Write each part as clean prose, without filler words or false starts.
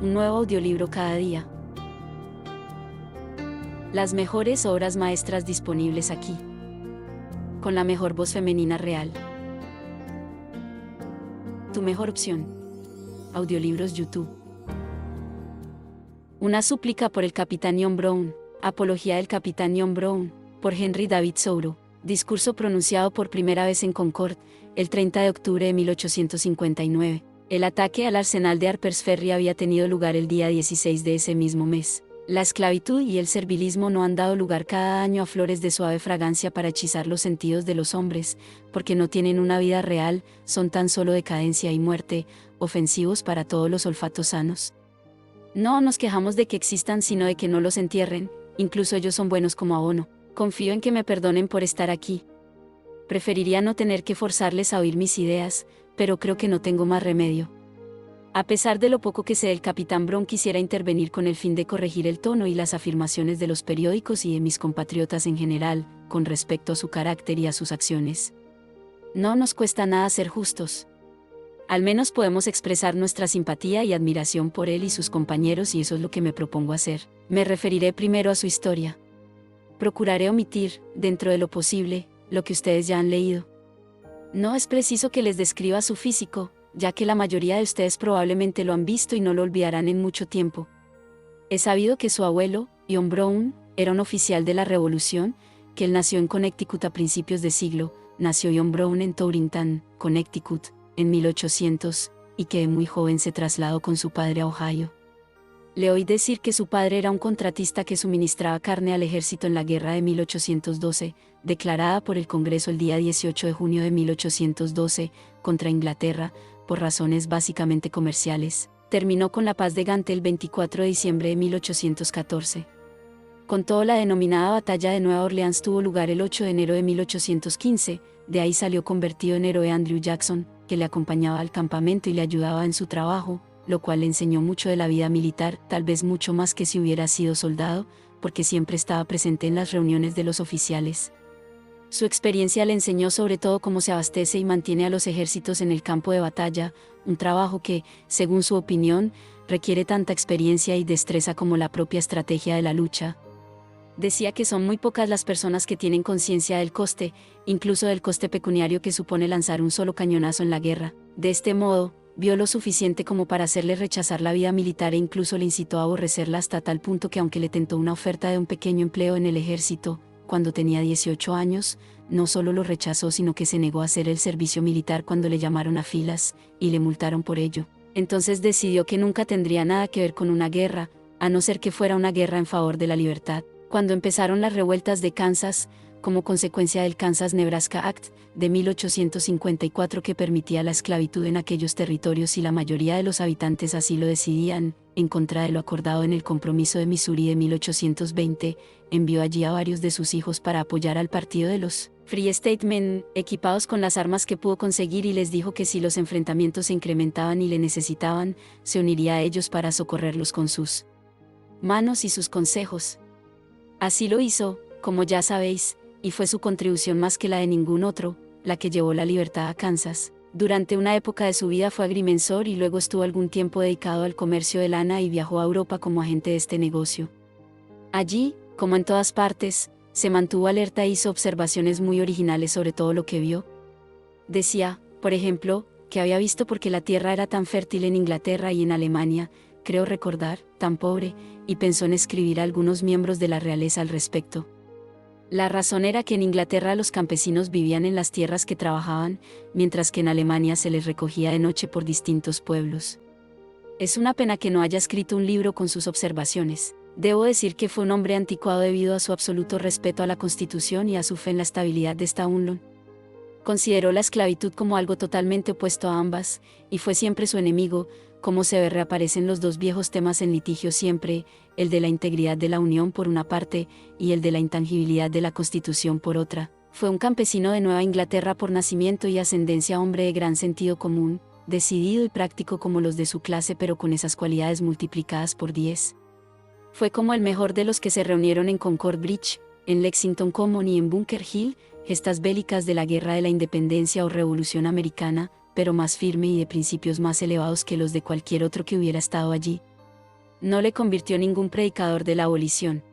Un nuevo audiolibro cada día. Las mejores obras maestras disponibles aquí. Con la mejor voz femenina real. Tu mejor opción. Audiolibros YouTube. Una súplica por el Capitán John Brown. Apología del Capitán John Brown, por Henry David Thoreau. Discurso pronunciado por primera vez en Concord, el 30 de octubre de 1859. El ataque al arsenal de Harper's Ferry había tenido lugar el día 16 de ese mismo mes. La esclavitud y el servilismo no han dado lugar cada año a flores de suave fragancia para hechizar los sentidos de los hombres, porque no tienen una vida real, son tan solo decadencia y muerte, ofensivos para todos los olfatos sanos. No nos quejamos de que existan, sino de que no los entierren, incluso ellos son buenos como abono. Confío en que me perdonen por estar aquí. Preferiría no tener que forzarles a oír mis ideas, pero creo que no tengo más remedio. A pesar de lo poco que sé del Capitán Brown, quisiera intervenir con el fin de corregir el tono y las afirmaciones de los periódicos y de mis compatriotas en general, con respecto a su carácter y a sus acciones. No nos cuesta nada ser justos. Al menos podemos expresar nuestra simpatía y admiración por él y sus compañeros, y eso es lo que me propongo hacer. Me referiré primero a su historia. Procuraré omitir, dentro de lo posible, lo que ustedes ya han leído. No es preciso que les describa su físico, ya que la mayoría de ustedes probablemente lo han visto y no lo olvidarán en mucho tiempo. Es sabido que su abuelo, John Brown, era un oficial de la Revolución, que él nació en Connecticut a principios de siglo. Nació John Brown en Torrington, Connecticut, en 1800, y que de muy joven se trasladó con su padre a Ohio. Le oí decir que su padre era un contratista que suministraba carne al ejército en la guerra de 1812, declarada por el Congreso el día 18 de junio de 1812, contra Inglaterra, por razones básicamente comerciales. Terminó con la paz de Gante el 24 de diciembre de 1814. Con todo, la denominada Batalla de Nueva Orleans tuvo lugar el 8 de enero de 1815, de ahí salió convertido en héroe Andrew Jackson, que le acompañaba al campamento y le ayudaba en su trabajo, lo cual le enseñó mucho de la vida militar, tal vez mucho más que si hubiera sido soldado, porque siempre estaba presente en las reuniones de los oficiales. Su experiencia le enseñó sobre todo cómo se abastece y mantiene a los ejércitos en el campo de batalla, un trabajo que, según su opinión, requiere tanta experiencia y destreza como la propia estrategia de la lucha. Decía que son muy pocas las personas que tienen conciencia del coste, incluso del coste pecuniario que supone lanzar un solo cañonazo en la guerra. De este modo, vio lo suficiente como para hacerle rechazar la vida militar e incluso le incitó a aborrecerla hasta tal punto que, aunque le tentó una oferta de un pequeño empleo en el ejército, cuando tenía 18 años, no solo lo rechazó, sino que se negó a hacer el servicio militar cuando le llamaron a filas, y le multaron por ello. Entonces decidió que nunca tendría nada que ver con una guerra, a no ser que fuera una guerra en favor de la libertad. Cuando empezaron las revueltas de Kansas, como consecuencia del Kansas-Nebraska Act, de 1854, que permitía la esclavitud en aquellos territorios y la mayoría de los habitantes así lo decidían, en contra de lo acordado en el Compromiso de Missouri de 1820, envió allí a varios de sus hijos para apoyar al partido de los Free State Men, equipados con las armas que pudo conseguir, y les dijo que si los enfrentamientos se incrementaban y le necesitaban, se uniría a ellos para socorrerlos con sus manos y sus consejos. Así lo hizo, como ya sabéis, y fue su contribución más que la de ningún otro, la que llevó la libertad a Kansas. Durante una época de su vida fue agrimensor y luego estuvo algún tiempo dedicado al comercio de lana y viajó a Europa como agente de este negocio. Allí, como en todas partes, se mantuvo alerta e hizo observaciones muy originales sobre todo lo que vio. Decía, por ejemplo, que había visto por qué la tierra era tan fértil en Inglaterra y en Alemania, creo recordar, tan pobre, y pensó en escribir a algunos miembros de la realeza al respecto. La razón era que en Inglaterra los campesinos vivían en las tierras que trabajaban, mientras que en Alemania se les recogía de noche por distintos pueblos. Es una pena que no haya escrito un libro con sus observaciones. Debo decir que fue un hombre anticuado debido a su absoluto respeto a la Constitución y a su fe en la estabilidad de esta Unión. Consideró la esclavitud como algo totalmente opuesto a ambas, y fue siempre su enemigo. Como se ve, reaparecen los dos viejos temas en litigio siempre, el de la integridad de la Unión por una parte, y el de la intangibilidad de la Constitución por otra. Fue un campesino de Nueva Inglaterra por nacimiento y ascendencia, hombre de gran sentido común, decidido y práctico como los de su clase, pero con esas cualidades multiplicadas por 10. Fue como el mejor de los que se reunieron en Concord Bridge, en Lexington Common y en Bunker Hill, gestas bélicas de la Guerra de la Independencia o Revolución Americana, pero más firme y de principios más elevados que los de cualquier otro que hubiera estado allí. no le convirtió en ningún predicador de la abolición.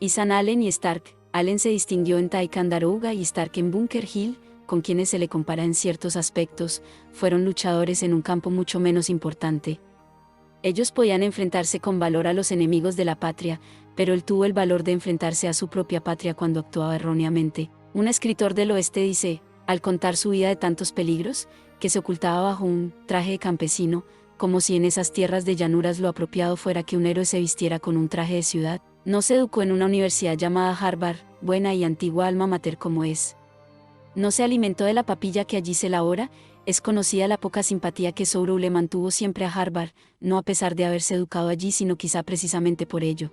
Ethan Allen y Stark. Allen se distinguió en Ticonderoga y Stark en Bunker Hill, con quienes se le compara en ciertos aspectos, fueron luchadores en un campo mucho menos importante. Ellos podían enfrentarse con valor a los enemigos de la patria, pero él tuvo el valor de enfrentarse a su propia patria cuando actuaba erróneamente. Un escritor del oeste dice, al contar su vida de tantos peligros, que se ocultaba bajo un traje de campesino, como si en esas tierras de llanuras lo apropiado fuera que un héroe se vistiera con un traje de ciudad. No se educó en una universidad llamada Harvard, buena y antigua alma mater como es. No se alimentó de la papilla que allí se elabora. Es conocida la poca simpatía que Sorow le mantuvo siempre a Harvard, no a pesar de haberse educado allí, sino quizá precisamente por ello.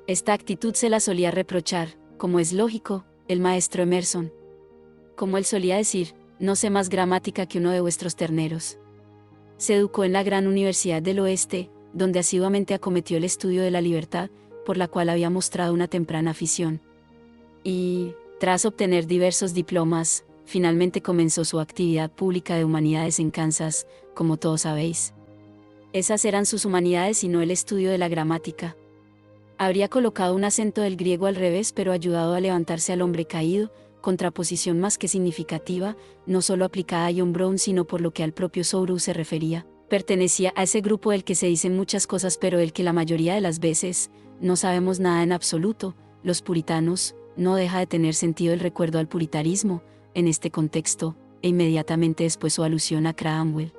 Esta actitud se la solía reprochar, como es lógico, el maestro Emerson. Como él solía decir, no sé más gramática que uno de vuestros terneros. Se educó en la gran Universidad del Oeste, donde asiduamente acometió el estudio de la libertad, por la cual había mostrado una temprana afición. Y, tras obtener diversos diplomas, finalmente comenzó su actividad pública de humanidades en Kansas, como todos sabéis. Esas eran sus humanidades y no el estudio de la gramática. Habría colocado un acento del griego al revés, pero ayudado a levantarse al hombre caído, contraposición más que significativa, no solo aplicada a John Brown sino por lo que al propio Sorow se refería. Pertenecía a ese grupo del que se dicen muchas cosas pero del que la mayoría de las veces no sabemos nada en absoluto, los puritanos. No deja de tener sentido el recuerdo al puritarismo, en este contexto, e inmediatamente después su alusión a Cromwell.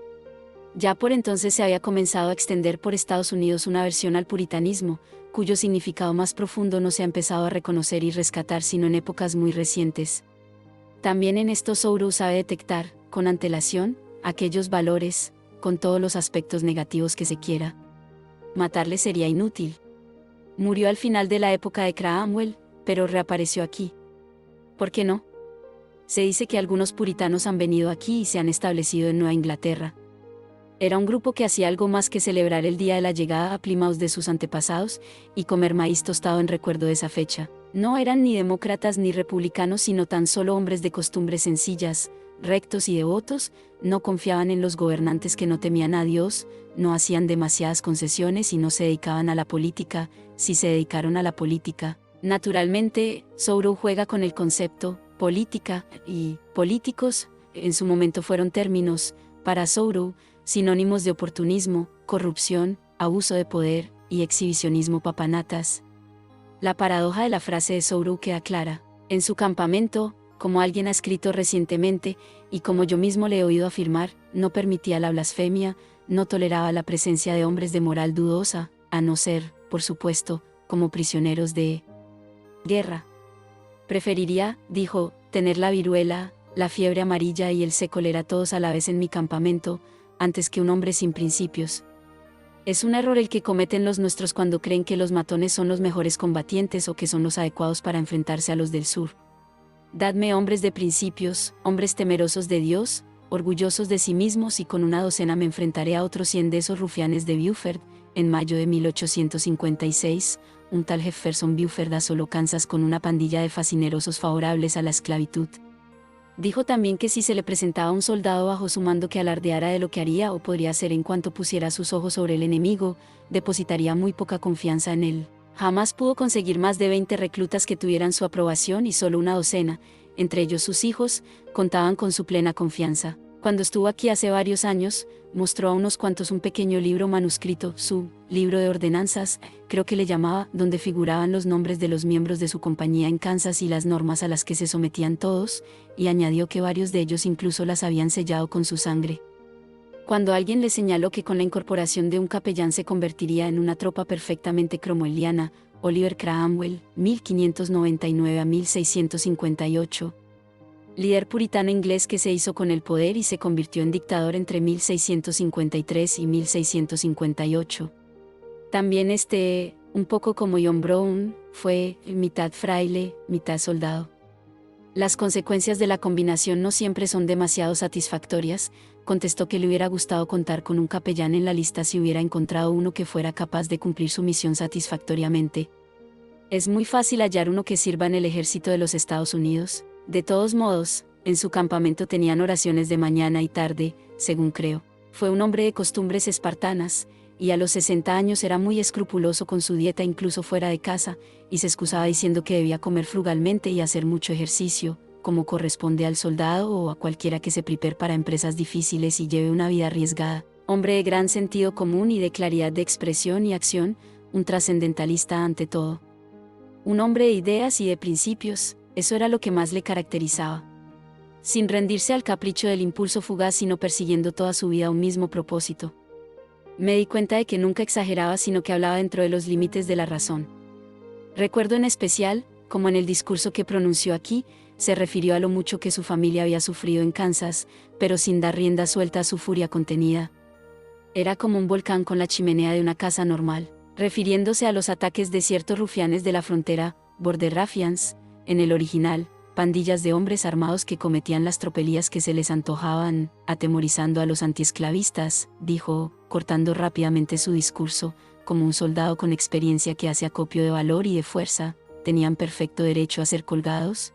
Ya por entonces se había comenzado a extender por Estados Unidos una versión al puritanismo, cuyo significado más profundo no se ha empezado a reconocer y rescatar sino en épocas muy recientes. También en esto Sorow sabe detectar, con antelación, aquellos valores, con todos los aspectos negativos que se quiera. Matarle sería inútil. Murió al final de la época de Cromwell, pero reapareció aquí. ¿Por qué no? Se dice que algunos puritanos han venido aquí y se han establecido en Nueva Inglaterra. Era un grupo que hacía algo más que celebrar el día de la llegada a Plymouth de sus antepasados y comer maíz tostado en recuerdo de esa fecha. No eran ni demócratas ni republicanos sino tan solo hombres de costumbres sencillas, rectos y devotos, no confiaban en los gobernantes que no temían a Dios, no hacían demasiadas concesiones y no se dedicaban a la política. Si se dedicaron a la política, naturalmente, Sorow juega con el concepto, política, y políticos, en su momento fueron términos, para Sorow, sinónimos de oportunismo, corrupción, abuso de poder, y exhibicionismo papanatas. La paradoja de la frase de Sorow queda clara. En su campamento, como alguien ha escrito recientemente, y como yo mismo le he oído afirmar, no permitía la blasfemia, no toleraba la presencia de hombres de moral dudosa, a no ser, por supuesto, como prisioneros de guerra. Preferiría, dijo, tener la viruela, la fiebre amarilla y el sé cólera todos a la vez en mi campamento, antes que un hombre sin principios. Es un error el que cometen los nuestros cuando creen que los matones son los mejores combatientes o que son los adecuados para enfrentarse a los del sur. Dadme hombres de principios, hombres temerosos de Dios, orgullosos de sí mismos y con una docena me enfrentaré a otros 100 de esos rufianes de Beaufort. En mayo de 1856, un tal Jefferson Beaufort asoló Kansas con una pandilla de fascinerosos favorables a la esclavitud. Dijo también que si se le presentaba un soldado bajo su mando que alardeara de lo que haría o podría hacer en cuanto pusiera sus ojos sobre el enemigo, depositaría muy poca confianza en él. Jamás pudo conseguir más de 20 reclutas que tuvieran su aprobación y solo una docena, entre ellos sus hijos, contaban con su plena confianza. Cuando estuvo aquí hace varios años, mostró a unos cuantos un pequeño libro manuscrito, su libro de ordenanzas, creo que le llamaba, donde figuraban los nombres de los miembros de su compañía en Kansas y las normas a las que se sometían todos, y añadió que varios de ellos incluso las habían sellado con su sangre. Cuando alguien le señaló que con la incorporación de un capellán se convertiría en una tropa perfectamente cromwelliana, Oliver Cromwell, 1599 a 1658, líder puritano inglés que se hizo con el poder y se convirtió en dictador entre 1653 y 1658. También un poco como John Brown, fue mitad fraile, mitad soldado. Las consecuencias de la combinación no siempre son demasiado satisfactorias, contestó que le hubiera gustado contar con un capellán en la lista si hubiera encontrado uno que fuera capaz de cumplir su misión satisfactoriamente. Es muy fácil hallar uno que sirva en el ejército de los Estados Unidos. De todos modos, en su campamento tenían oraciones de mañana y tarde, según creo. Fue un hombre de costumbres espartanas, y a los 60 años era muy escrupuloso con su dieta incluso fuera de casa, y se excusaba diciendo que debía comer frugalmente y hacer mucho ejercicio, como corresponde al soldado o a cualquiera que se prepare para empresas difíciles y lleve una vida arriesgada. Hombre de gran sentido común y de claridad de expresión y acción, un trascendentalista ante todo. Un hombre de ideas y de principios, eso era lo que más le caracterizaba. Sin rendirse al capricho del impulso fugaz sino persiguiendo toda su vida un mismo propósito. Me di cuenta de que nunca exageraba sino que hablaba dentro de los límites de la razón. Recuerdo en especial, como en el discurso que pronunció aquí, se refirió a lo mucho que su familia había sufrido en Kansas, pero sin dar rienda suelta a su furia contenida. Era como un volcán con la chimenea de una casa normal, refiriéndose a los ataques de ciertos rufianes de la frontera, Border Ruffians, en el original, pandillas de hombres armados que cometían las tropelías que se les antojaban, atemorizando a los antiesclavistas, dijo, cortando rápidamente su discurso, como un soldado con experiencia que hace acopio de valor y de fuerza, ¿tenían perfecto derecho a ser colgados?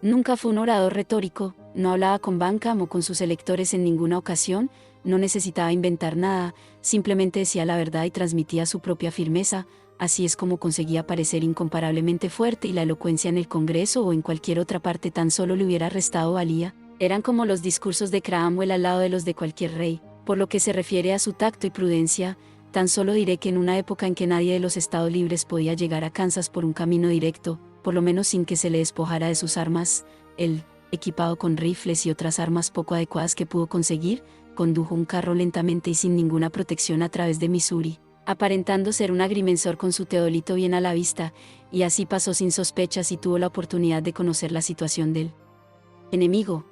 Nunca fue un orador retórico, no hablaba con Bankham o con sus electores en ninguna ocasión, no necesitaba inventar nada, simplemente decía la verdad y transmitía su propia firmeza, así es como conseguía parecer incomparablemente fuerte y la elocuencia en el Congreso o en cualquier otra parte tan solo le hubiera restado valía, eran como los discursos de Cromwell al lado de los de cualquier rey. Por lo que se refiere a su tacto y prudencia, tan solo diré que en una época en que nadie de los Estados Libres podía llegar a Kansas por un camino directo, por lo menos sin que se le despojara de sus armas, él, equipado con rifles y otras armas poco adecuadas que pudo conseguir, condujo un carro lentamente y sin ninguna protección a través de Missouri, aparentando ser un agrimensor con su teodolito bien a la vista, y así pasó sin sospechas y tuvo la oportunidad de conocer la situación del enemigo.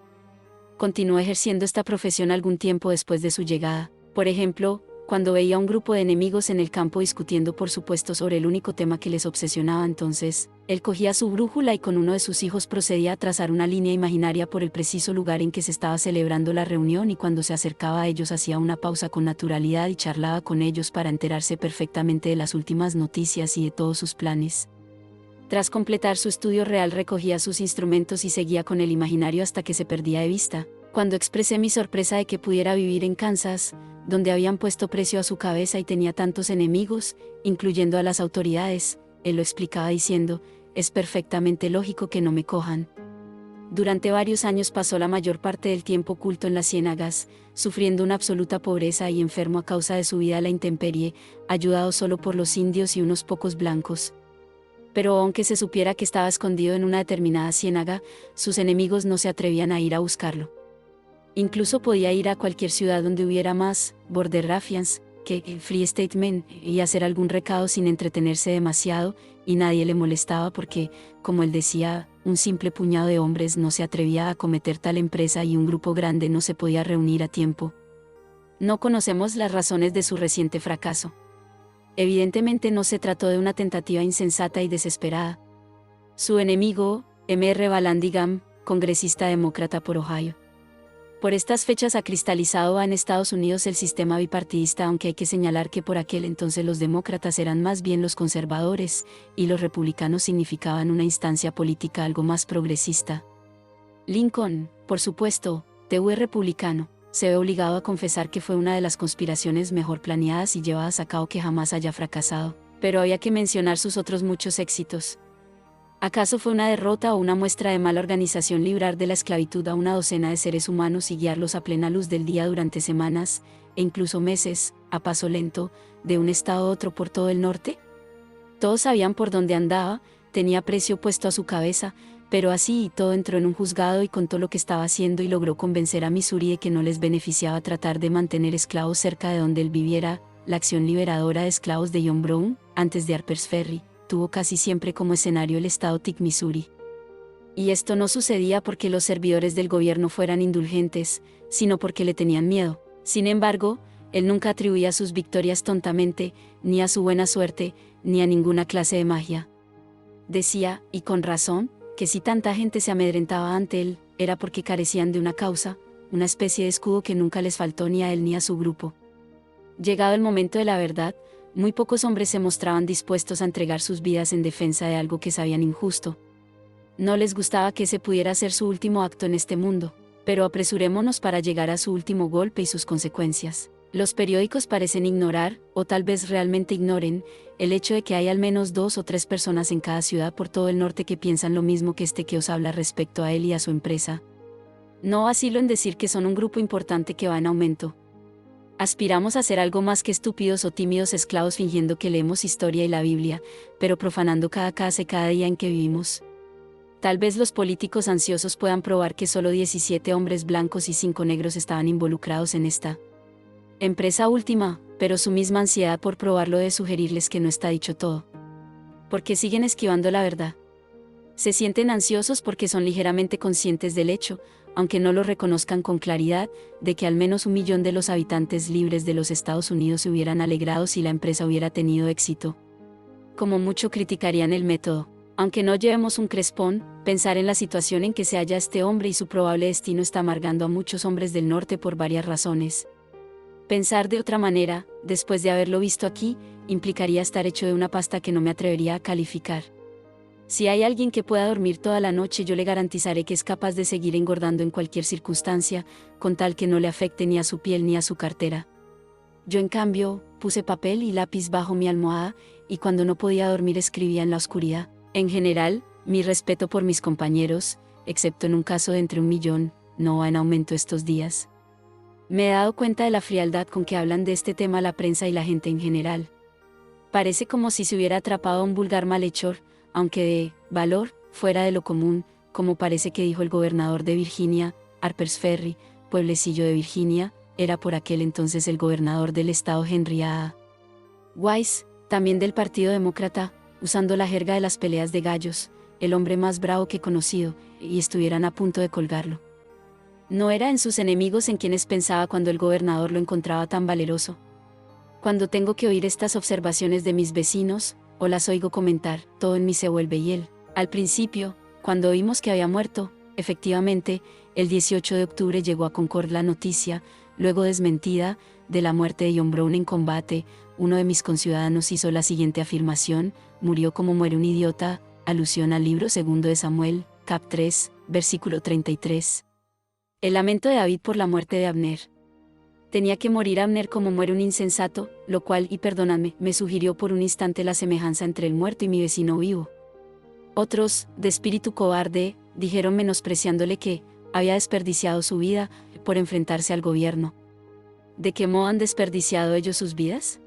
Continuó ejerciendo esta profesión algún tiempo después de su llegada, por ejemplo, cuando veía un grupo de enemigos en el campo discutiendo por supuesto sobre el único tema que les obsesionaba entonces, él cogía su brújula y con uno de sus hijos procedía a trazar una línea imaginaria por el preciso lugar en que se estaba celebrando la reunión y cuando se acercaba a ellos hacía una pausa con naturalidad y charlaba con ellos para enterarse perfectamente de las últimas noticias y de todos sus planes. Tras completar su estudio real recogía sus instrumentos y seguía con el imaginario hasta que se perdía de vista. Cuando expresé mi sorpresa de que pudiera vivir en Kansas, donde habían puesto precio a su cabeza y tenía tantos enemigos, incluyendo a las autoridades, él lo explicaba diciendo, es perfectamente lógico que no me cojan. Durante varios años pasó la mayor parte del tiempo oculto en las ciénagas, sufriendo una absoluta pobreza y enfermo a causa de su vida a la intemperie, ayudado solo por los indios y unos pocos blancos. Pero aunque se supiera que estaba escondido en una determinada ciénaga, sus enemigos no se atrevían a ir a buscarlo. Incluso podía ir a cualquier ciudad donde hubiera más Border Ruffians que Free State Men y hacer algún recado sin entretenerse demasiado, y nadie le molestaba porque, como él decía, un simple puñado de hombres no se atrevía a acometer tal empresa y un grupo grande no se podía reunir a tiempo. No conocemos las razones de su reciente fracaso. Evidentemente no se trató de una tentativa insensata y desesperada. Su enemigo, M.R. Vallandigham, congresista demócrata por Ohio. Por estas fechas ha cristalizado en Estados Unidos el sistema bipartidista, aunque hay que señalar que por aquel entonces los demócratas eran más bien los conservadores, y los republicanos significaban una instancia política algo más progresista. Lincoln, por supuesto, fue republicano, se ve obligado a confesar que fue una de las conspiraciones mejor planeadas y llevadas a cabo que jamás haya fracasado, pero había que mencionar sus otros muchos éxitos. ¿Acaso fue una derrota o una muestra de mala organización librar de la esclavitud a una docena de seres humanos y guiarlos a plena luz del día durante semanas, e incluso meses, a paso lento, de un estado a otro por todo el norte? Todos sabían por dónde andaba, tenía precio puesto a su cabeza, pero así y todo entró en un juzgado y contó lo que estaba haciendo y logró convencer a Missouri de que no les beneficiaba tratar de mantener esclavos cerca de donde él viviera. La acción liberadora de esclavos de John Brown, antes de Harper's Ferry, tuvo casi siempre como escenario el estado Tick, Missouri. Y esto no sucedía porque los servidores del gobierno fueran indulgentes, sino porque le tenían miedo. Sin embargo, él nunca atribuía sus victorias tontamente, ni a su buena suerte, ni a ninguna clase de magia. Decía, y con razón, que si tanta gente se amedrentaba ante él, era porque carecían de una causa, una especie de escudo que nunca les faltó ni a él ni a su grupo. Llegado el momento de la verdad, muy pocos hombres se mostraban dispuestos a entregar sus vidas en defensa de algo que sabían injusto. No les gustaba que ese pudiera ser su último acto en este mundo, pero apresurémonos para llegar a su último golpe y sus consecuencias. Los periódicos parecen ignorar, o tal vez realmente ignoren, el hecho de que hay al menos 2 o 3 personas en cada ciudad por todo el norte que piensan lo mismo que este que os habla respecto a él y a su empresa. No vacilo en decir que son un grupo importante que va en aumento. Aspiramos a ser algo más que estúpidos o tímidos esclavos fingiendo que leemos historia y la Biblia, pero profanando cada casa y cada día en que vivimos. Tal vez los políticos ansiosos puedan probar que solo 17 hombres blancos y 5 negros estaban involucrados en esta empresa última, pero su misma ansiedad por probarlo debe sugerirles que no está dicho todo. Porque siguen esquivando la verdad. Se sienten ansiosos porque son ligeramente conscientes del hecho, aunque no lo reconozcan con claridad, de que al menos 1 millón de los habitantes libres de los Estados Unidos se hubieran alegrado si la empresa hubiera tenido éxito. Como mucho criticarían el método. Aunque no llevemos un crespón, pensar en la situación en que se halla este hombre y su probable destino está amargando a muchos hombres del norte por varias razones. Pensar de otra manera, después de haberlo visto aquí, implicaría estar hecho de una pasta que no me atrevería a calificar. Si hay alguien que pueda dormir toda la noche, yo le garantizaré que es capaz de seguir engordando en cualquier circunstancia, con tal que no le afecte ni a su piel ni a su cartera. Yo, en cambio, puse papel y lápiz bajo mi almohada, y cuando no podía dormir escribía en la oscuridad. En general, mi respeto por mis compañeros, excepto en un caso de entre 1 millón, no va en aumento estos días. Me he dado cuenta de la frialdad con que hablan de este tema la prensa y la gente en general. Parece como si se hubiera atrapado a un vulgar malhechor, aunque de valor, fuera de lo común, como parece que dijo el gobernador de Virginia, Harper's Ferry, pueblecillo de Virginia, era por aquel entonces el gobernador del estado Henry A. Wise, también del Partido Demócrata, usando la jerga de las peleas de gallos, el hombre más bravo que he conocido, y estuvieran a punto de colgarlo. No era en sus enemigos en quienes pensaba cuando el gobernador lo encontraba tan valeroso. Cuando tengo que oír estas observaciones de mis vecinos, o las oigo comentar, todo en mí se vuelve hiel. Al principio, cuando oímos que había muerto, efectivamente, el 18 de octubre llegó a Concord la noticia, luego desmentida, de la muerte de John Brown en combate. Uno de mis conciudadanos hizo la siguiente afirmación: murió como muere un idiota, alusión al libro 2 de Samuel, cap 3, versículo 33. El lamento de David por la muerte de Abner. Tenía que morir Abner como muere un insensato, lo cual, y perdóname, me sugirió por un instante la semejanza entre el muerto y mi vecino vivo. Otros, de espíritu cobarde, dijeron menospreciándole que había desperdiciado su vida por enfrentarse al gobierno. ¿De qué modo han desperdiciado ellos sus vidas?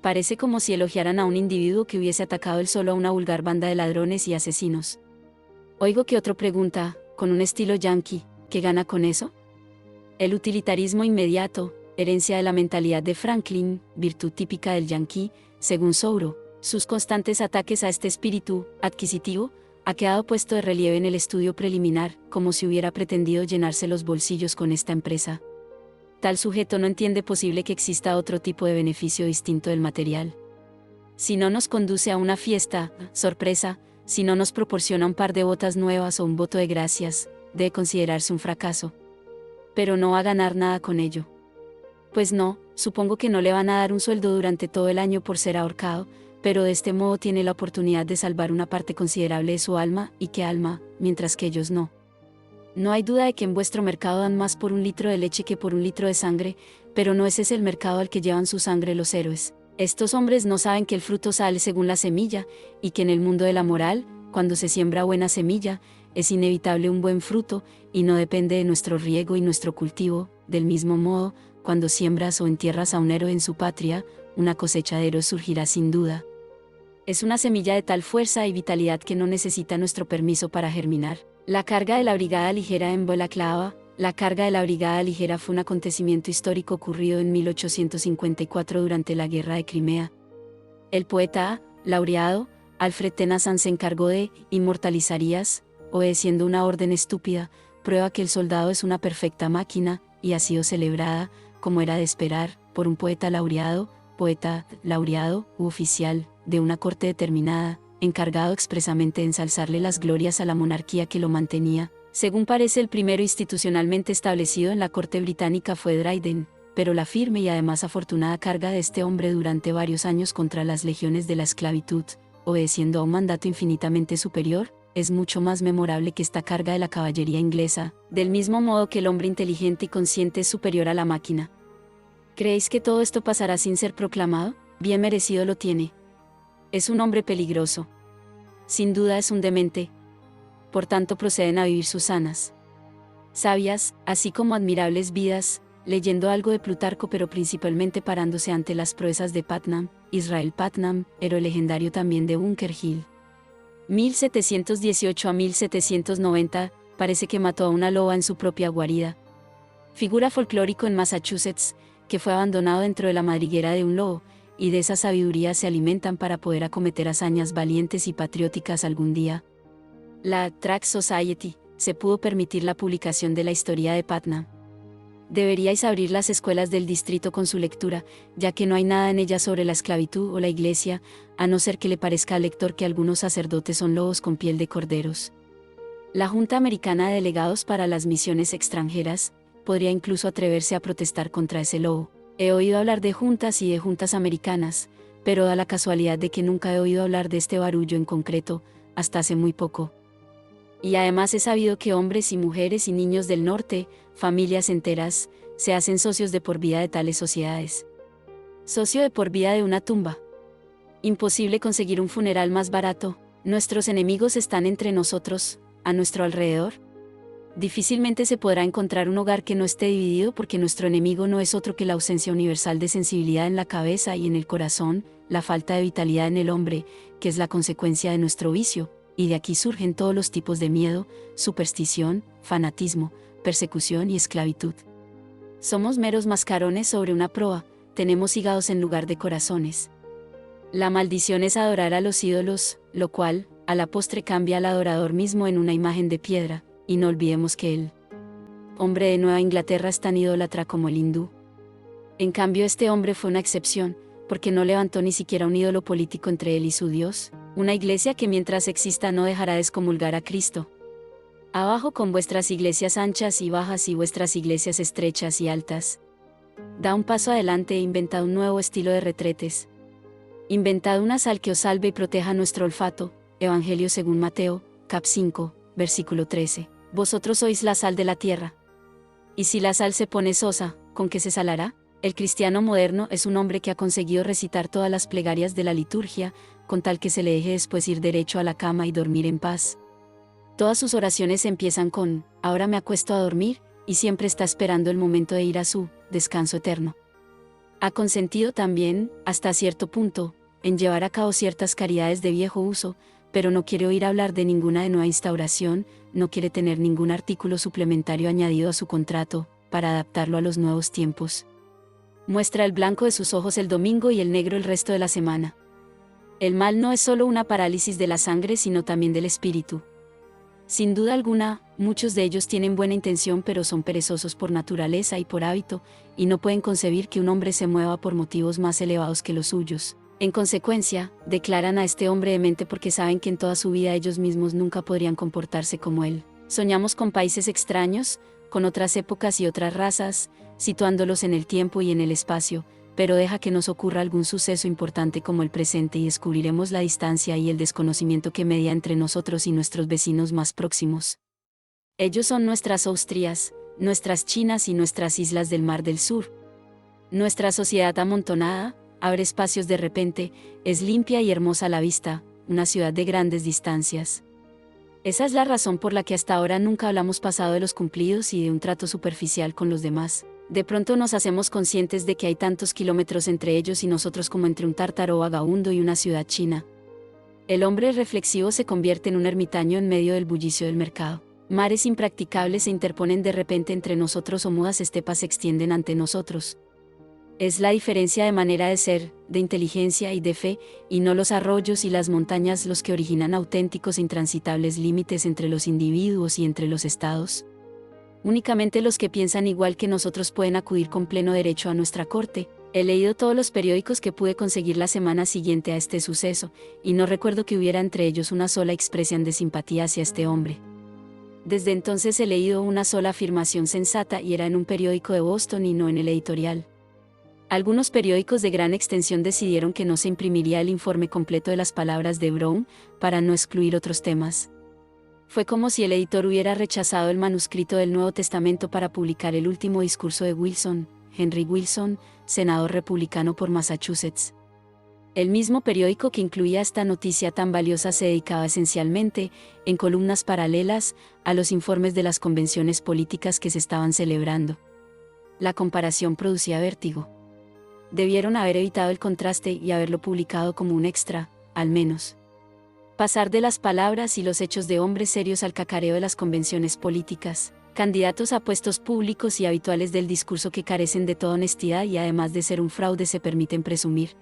Parece como si elogiaran a un individuo que hubiese atacado él solo a una vulgar banda de ladrones y asesinos. Oigo que otro pregunta, con un estilo yanqui, ¿qué gana con eso? El utilitarismo inmediato, herencia de la mentalidad de Franklin, virtud típica del yanqui, según Souro. Sus constantes ataques a este espíritu adquisitivo ha quedado puesto de relieve en el estudio preliminar, como si hubiera pretendido llenarse los bolsillos con esta empresa. Tal sujeto no entiende posible que exista otro tipo de beneficio distinto del material. Si no nos conduce a una fiesta, sorpresa, si no nos proporciona un par de botas nuevas o un voto de gracias, debe considerarse un fracaso. Pero no va a ganar nada con ello. Pues no, supongo que no le van a dar un sueldo durante todo el año por ser ahorcado, pero de este modo tiene la oportunidad de salvar una parte considerable de su alma, y qué alma, mientras que ellos no. No hay duda de que en vuestro mercado dan más por 1 litro de leche que por 1 litro de sangre, pero no ese es el mercado al que llevan su sangre los héroes. Estos hombres no saben que el fruto sale según la semilla, y que en el mundo de la moral, cuando se siembra buena semilla, es inevitable un buen fruto, y no depende de nuestro riego y nuestro cultivo. Del mismo modo, cuando siembras o entierras a un héroe en su patria, una cosecha de héroes surgirá sin duda. Es una semilla de tal fuerza y vitalidad que no necesita nuestro permiso para germinar. La carga de la Brigada Ligera en Balaclava. La carga de la Brigada Ligera fue un acontecimiento histórico ocurrido en 1854 durante la Guerra de Crimea. El poeta, laureado, Alfred Tennyson se encargó de inmortalizarías, obedeciendo una orden estúpida, prueba que el soldado es una perfecta máquina, y ha sido celebrada, como era de esperar, por un poeta laureado u oficial, de una corte determinada, encargado expresamente de ensalzarle las glorias a la monarquía que lo mantenía. Según parece, el primero institucionalmente establecido en la corte británica fue Dryden, pero la firme y además afortunada carga de este hombre durante varios años contra las legiones de la esclavitud, obedeciendo a un mandato infinitamente superior, es mucho más memorable que esta carga de la caballería inglesa, del mismo modo que el hombre inteligente y consciente es superior a la máquina. ¿Creéis que todo esto pasará sin ser proclamado? Bien merecido lo tiene. Es un hombre peligroso. Sin duda es un demente. Por tanto proceden a vivir sus sanas, sabias, así como admirables vidas, leyendo algo de Plutarco pero principalmente parándose ante las proezas de Putnam, Israel Putnam, héroe legendario también de Bunker Hill. 1718 a 1790, parece que mató a una loba en su propia guarida. Figura folclórico en Massachusetts, que fue abandonado dentro de la madriguera de un lobo, y de esa sabiduría se alimentan para poder acometer hazañas valientes y patrióticas algún día. La Tract Society se pudo permitir la publicación de la historia de Putnam. Deberíais abrir las escuelas del distrito con su lectura, ya que no hay nada en ellas sobre la esclavitud o la iglesia, a no ser que le parezca al lector que algunos sacerdotes son lobos con piel de corderos. La Junta Americana de Delegados para las Misiones Extranjeras podría incluso atreverse a protestar contra ese lobo. He oído hablar de juntas y de juntas americanas, pero da la casualidad de que nunca he oído hablar de este barullo en concreto, hasta hace muy poco. Y además he sabido que hombres y mujeres y niños del norte, familias enteras, se hacen socios de por vida de tales sociedades. Socio de por vida de una tumba. Imposible conseguir un funeral más barato. Nuestros enemigos están entre nosotros, a nuestro alrededor. Difícilmente se podrá encontrar un hogar que no esté dividido porque nuestro enemigo no es otro que la ausencia universal de sensibilidad en la cabeza y en el corazón, la falta de vitalidad en el hombre, que es la consecuencia de nuestro vicio, y de aquí surgen todos los tipos de miedo, superstición, fanatismo, persecución y esclavitud. Somos meros mascarones sobre una proa, tenemos hígados en lugar de corazones. La maldición es adorar a los ídolos, lo cual, a la postre cambia al adorador mismo en una imagen de piedra, y no olvidemos que el hombre de Nueva Inglaterra es tan idólatra como el hindú. En cambio este hombre fue una excepción, porque no levantó ni siquiera un ídolo político entre él y su Dios, una iglesia que mientras exista no dejará de excomulgar a Cristo. Abajo con vuestras iglesias anchas y bajas y vuestras iglesias estrechas y altas. Da un paso adelante e inventad un nuevo estilo de retretes. Inventad una sal que os salve y proteja nuestro olfato. Evangelio según Mateo, cap 5, versículo 13. Vosotros sois la sal de la tierra. Y si la sal se pone sosa, ¿con qué se salará? El cristiano moderno es un hombre que ha conseguido recitar todas las plegarias de la liturgia, con tal que se le deje después ir derecho a la cama y dormir en paz. Todas sus oraciones empiezan con, ahora me acuesto a dormir, y siempre está esperando el momento de ir a su descanso eterno. Ha consentido también, hasta cierto punto, en llevar a cabo ciertas caridades de viejo uso, pero no quiere oír hablar de ninguna de nueva instauración, no quiere tener ningún artículo suplementario añadido a su contrato, para adaptarlo a los nuevos tiempos. Muestra el blanco de sus ojos el domingo y el negro el resto de la semana. El mal no es solo una parálisis de la sangre sino también del espíritu. Sin duda alguna, muchos de ellos tienen buena intención pero son perezosos por naturaleza y por hábito, y no pueden concebir que un hombre se mueva por motivos más elevados que los suyos. En consecuencia, declaran a este hombre demente porque saben que en toda su vida ellos mismos nunca podrían comportarse como él. Soñamos con países extraños, con otras épocas y otras razas, situándolos en el tiempo y en el espacio, pero deja que nos ocurra algún suceso importante como el presente y descubriremos la distancia y el desconocimiento que media entre nosotros y nuestros vecinos más próximos. Ellos son nuestras Austrias, nuestras Chinas y nuestras islas del Mar del Sur. Nuestra sociedad amontonada, abre espacios de repente, es limpia y hermosa a la vista, una ciudad de grandes distancias. Esa es la razón por la que hasta ahora nunca hablamos pasado de los cumplidos y de un trato superficial con los demás. De pronto nos hacemos conscientes de que hay tantos kilómetros entre ellos y nosotros como entre un tártaro vagabundo y una ciudad china. El hombre reflexivo se convierte en un ermitaño en medio del bullicio del mercado. Mares impracticables se interponen de repente entre nosotros o mudas estepas se extienden ante nosotros. Es la diferencia de manera de ser, de inteligencia y de fe, y no los arroyos y las montañas los que originan auténticos e intransitables límites entre los individuos y entre los estados. Únicamente los que piensan igual que nosotros pueden acudir con pleno derecho a nuestra corte. He leído todos los periódicos que pude conseguir la semana siguiente a este suceso, y no recuerdo que hubiera entre ellos una sola expresión de simpatía hacia este hombre. Desde entonces he leído una sola afirmación sensata y era en un periódico de Boston y no en el editorial. Algunos periódicos de gran extensión decidieron que no se imprimiría el informe completo de las palabras de Brown, para no excluir otros temas. Fue como si el editor hubiera rechazado el manuscrito del Nuevo Testamento para publicar el último discurso de Wilson, Henry Wilson, senador republicano por Massachusetts. El mismo periódico que incluía esta noticia tan valiosa se dedicaba esencialmente, en columnas paralelas, a los informes de las convenciones políticas que se estaban celebrando. La comparación producía vértigo. Debieron haber evitado el contraste y haberlo publicado como un extra, al menos. Pasar de las palabras y los hechos de hombres serios al cacareo de las convenciones políticas, candidatos a puestos públicos y habituales del discurso que carecen de toda honestidad y además de ser un fraude se permiten presumir.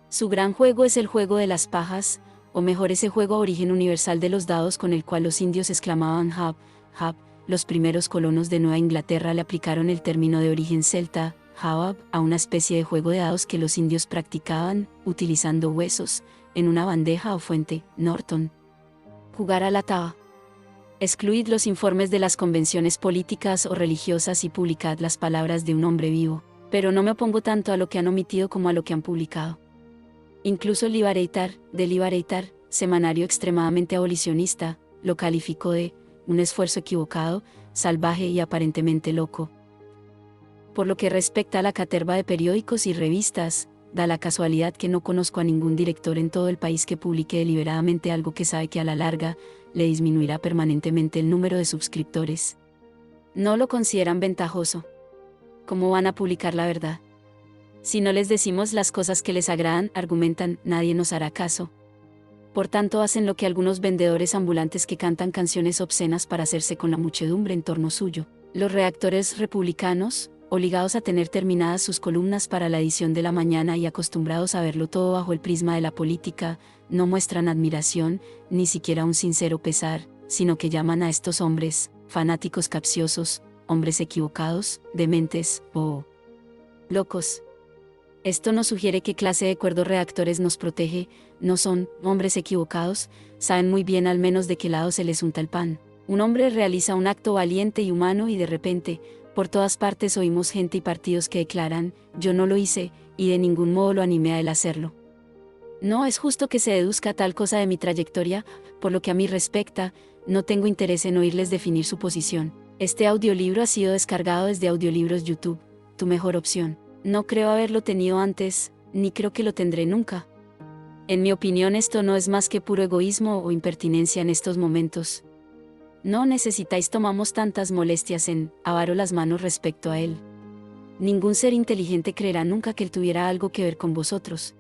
Su gran juego es el juego de las pajas, o mejor ese juego a origen universal de los dados con el cual los indios exclamaban hab, hab. Los primeros colonos de Nueva Inglaterra le aplicaron el término de origen celta, habab, a una especie de juego de dados que los indios practicaban, utilizando huesos, en una bandeja o fuente, Norton. Jugar a la taba. Excluid los informes de las convenciones políticas o religiosas y publicad las palabras de un hombre vivo, pero no me opongo tanto a lo que han omitido como a lo que han publicado. Incluso el Liberator, semanario extremadamente abolicionista, lo calificó de un esfuerzo equivocado, salvaje y aparentemente loco. Por lo que respecta a la caterva de periódicos y revistas, da la casualidad que no conozco a ningún director en todo el país que publique deliberadamente algo que sabe que a la larga le disminuirá permanentemente el número de suscriptores. No lo consideran ventajoso. ¿Cómo van a publicar la verdad? Si no les decimos las cosas que les agradan, argumentan, nadie nos hará caso. Por tanto hacen lo que algunos vendedores ambulantes que cantan canciones obscenas para hacerse con la muchedumbre en torno suyo. Los redactores republicanos, obligados a tener terminadas sus columnas para la edición de la mañana y acostumbrados a verlo todo bajo el prisma de la política, no muestran admiración, ni siquiera un sincero pesar, sino que llaman a estos hombres, fanáticos capciosos, hombres equivocados, dementes, o locos. Esto nos sugiere qué clase de cuerdos redactores nos protege, no son hombres equivocados, saben muy bien al menos de qué lado se les unta el pan. Un hombre realiza un acto valiente y humano y de repente, por todas partes oímos gente y partidos que declaran, yo no lo hice, y de ningún modo lo animé a él hacerlo. No es justo que se deduzca tal cosa de mi trayectoria, por lo que a mí respecta, no tengo interés en oírles definir su posición. Este audiolibro ha sido descargado desde Audiolibros YouTube, tu mejor opción. No creo haberlo tenido antes, ni creo que lo tendré nunca. En mi opinión esto no es más que puro egoísmo o impertinencia en estos momentos. No necesitáis tomamos tantas molestias en avaro las manos respecto a él. Ningún ser inteligente creerá nunca que él tuviera algo que ver con vosotros.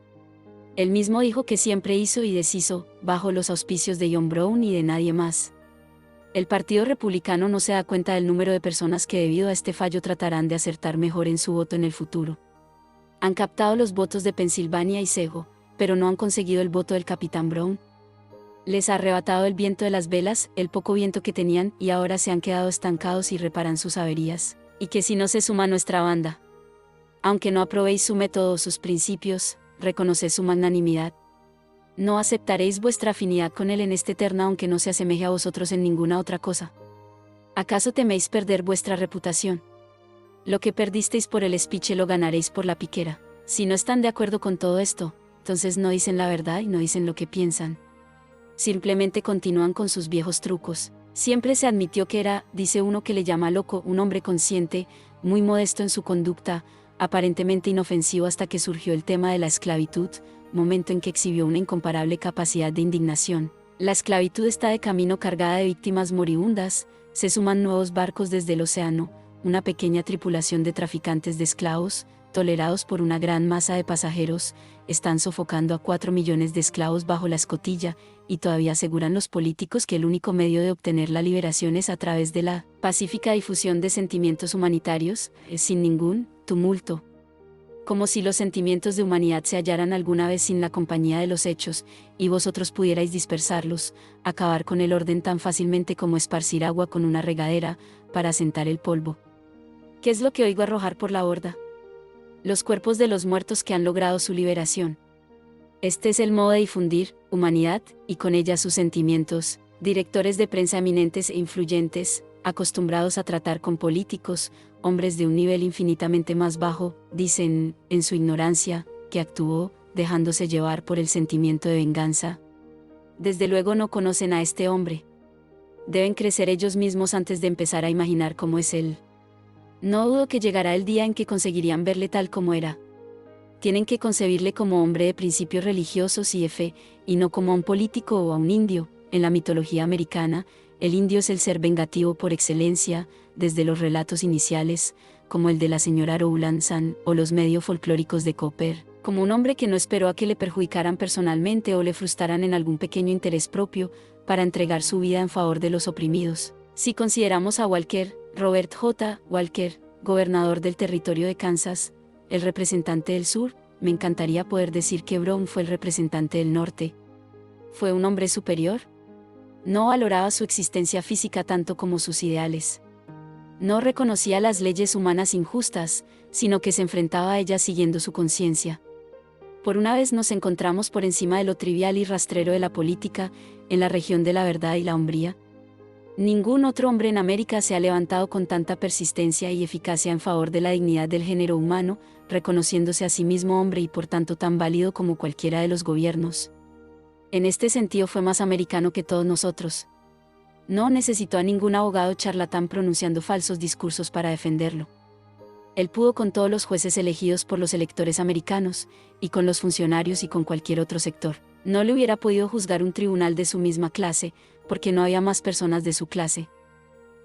Él mismo dijo que siempre hizo y deshizo, bajo los auspicios de John Brown y de nadie más. El Partido Republicano no se da cuenta del número de personas que debido a este fallo tratarán de acertar mejor en su voto en el futuro. Han captado los votos de Pensilvania y Sego, pero no han conseguido el voto del Capitán Brown. Les ha arrebatado el viento de las velas, el poco viento que tenían, y ahora se han quedado estancados y reparan sus averías, y que si no se suma a nuestra banda. Aunque no aprobéis su método o sus principios, reconoced su magnanimidad. No aceptaréis vuestra afinidad con él en este eterno aunque no se asemeje a vosotros en ninguna otra cosa. ¿Acaso teméis perder vuestra reputación? Lo que perdisteis por el espiche lo ganaréis por la piquera. Si no están de acuerdo con todo esto, entonces no dicen la verdad y no dicen lo que piensan. Simplemente continúan con sus viejos trucos. Siempre se admitió que era, dice uno que le llama loco, un hombre consciente, muy modesto en su conducta, aparentemente inofensivo hasta que surgió el tema de la esclavitud, momento en que exhibió una incomparable capacidad de indignación. La esclavitud está de camino cargada de víctimas moribundas, se suman nuevos barcos desde el océano, una pequeña tripulación de traficantes de esclavos, tolerados por una gran masa de pasajeros, están sofocando a 4 millones de esclavos bajo la escotilla, y todavía aseguran los políticos que el único medio de obtener la liberación es a través de la pacífica difusión de sentimientos humanitarios, sin ningún tumulto. Como si los sentimientos de humanidad se hallaran alguna vez sin la compañía de los hechos, y vosotros pudierais dispersarlos, acabar con el orden tan fácilmente como esparcir agua con una regadera, para asentar el polvo. ¿Qué es lo que oigo arrojar por la borda? Los cuerpos de los muertos que han logrado su liberación. Este es el modo de difundir humanidad, y con ella sus sentimientos. Directores de prensa eminentes e influyentes, acostumbrados a tratar con políticos, hombres de un nivel infinitamente más bajo, dicen, en su ignorancia, que actuó, dejándose llevar por el sentimiento de venganza. Desde luego no conocen a este hombre. Deben crecer ellos mismos antes de empezar a imaginar cómo es él. No dudo que llegará el día en que conseguirían verle tal como era. Tienen que concebirle como hombre de principios religiosos y de fe, y no como a un político o a un indio. En la mitología americana, el indio es el ser vengativo por excelencia, desde los relatos iniciales, como el de la señora Rowlandson, o los medio folclóricos de Cooper, como un hombre que no esperó a que le perjudicaran personalmente o le frustraran en algún pequeño interés propio, para entregar su vida en favor de los oprimidos. Si consideramos a Walker, Robert J. Walker, gobernador del territorio de Kansas, el representante del sur, me encantaría poder decir que Brown fue el representante del norte. ¿Fue un hombre superior? No valoraba su existencia física tanto como sus ideales. No reconocía las leyes humanas injustas, sino que se enfrentaba a ellas siguiendo su conciencia. Por una vez nos encontramos por encima de lo trivial y rastrero de la política, en la región de la verdad y la hombría. Ningún otro hombre en América se ha levantado con tanta persistencia y eficacia en favor de la dignidad del género humano, reconociéndose a sí mismo hombre y por tanto tan válido como cualquiera de los gobiernos. En este sentido fue más americano que todos nosotros. No necesitó a ningún abogado charlatán pronunciando falsos discursos para defenderlo. Él pudo con todos los jueces elegidos por los electores americanos, y con los funcionarios y con cualquier otro sector. No le hubiera podido juzgar un tribunal de su misma clase, porque no había más personas de su clase.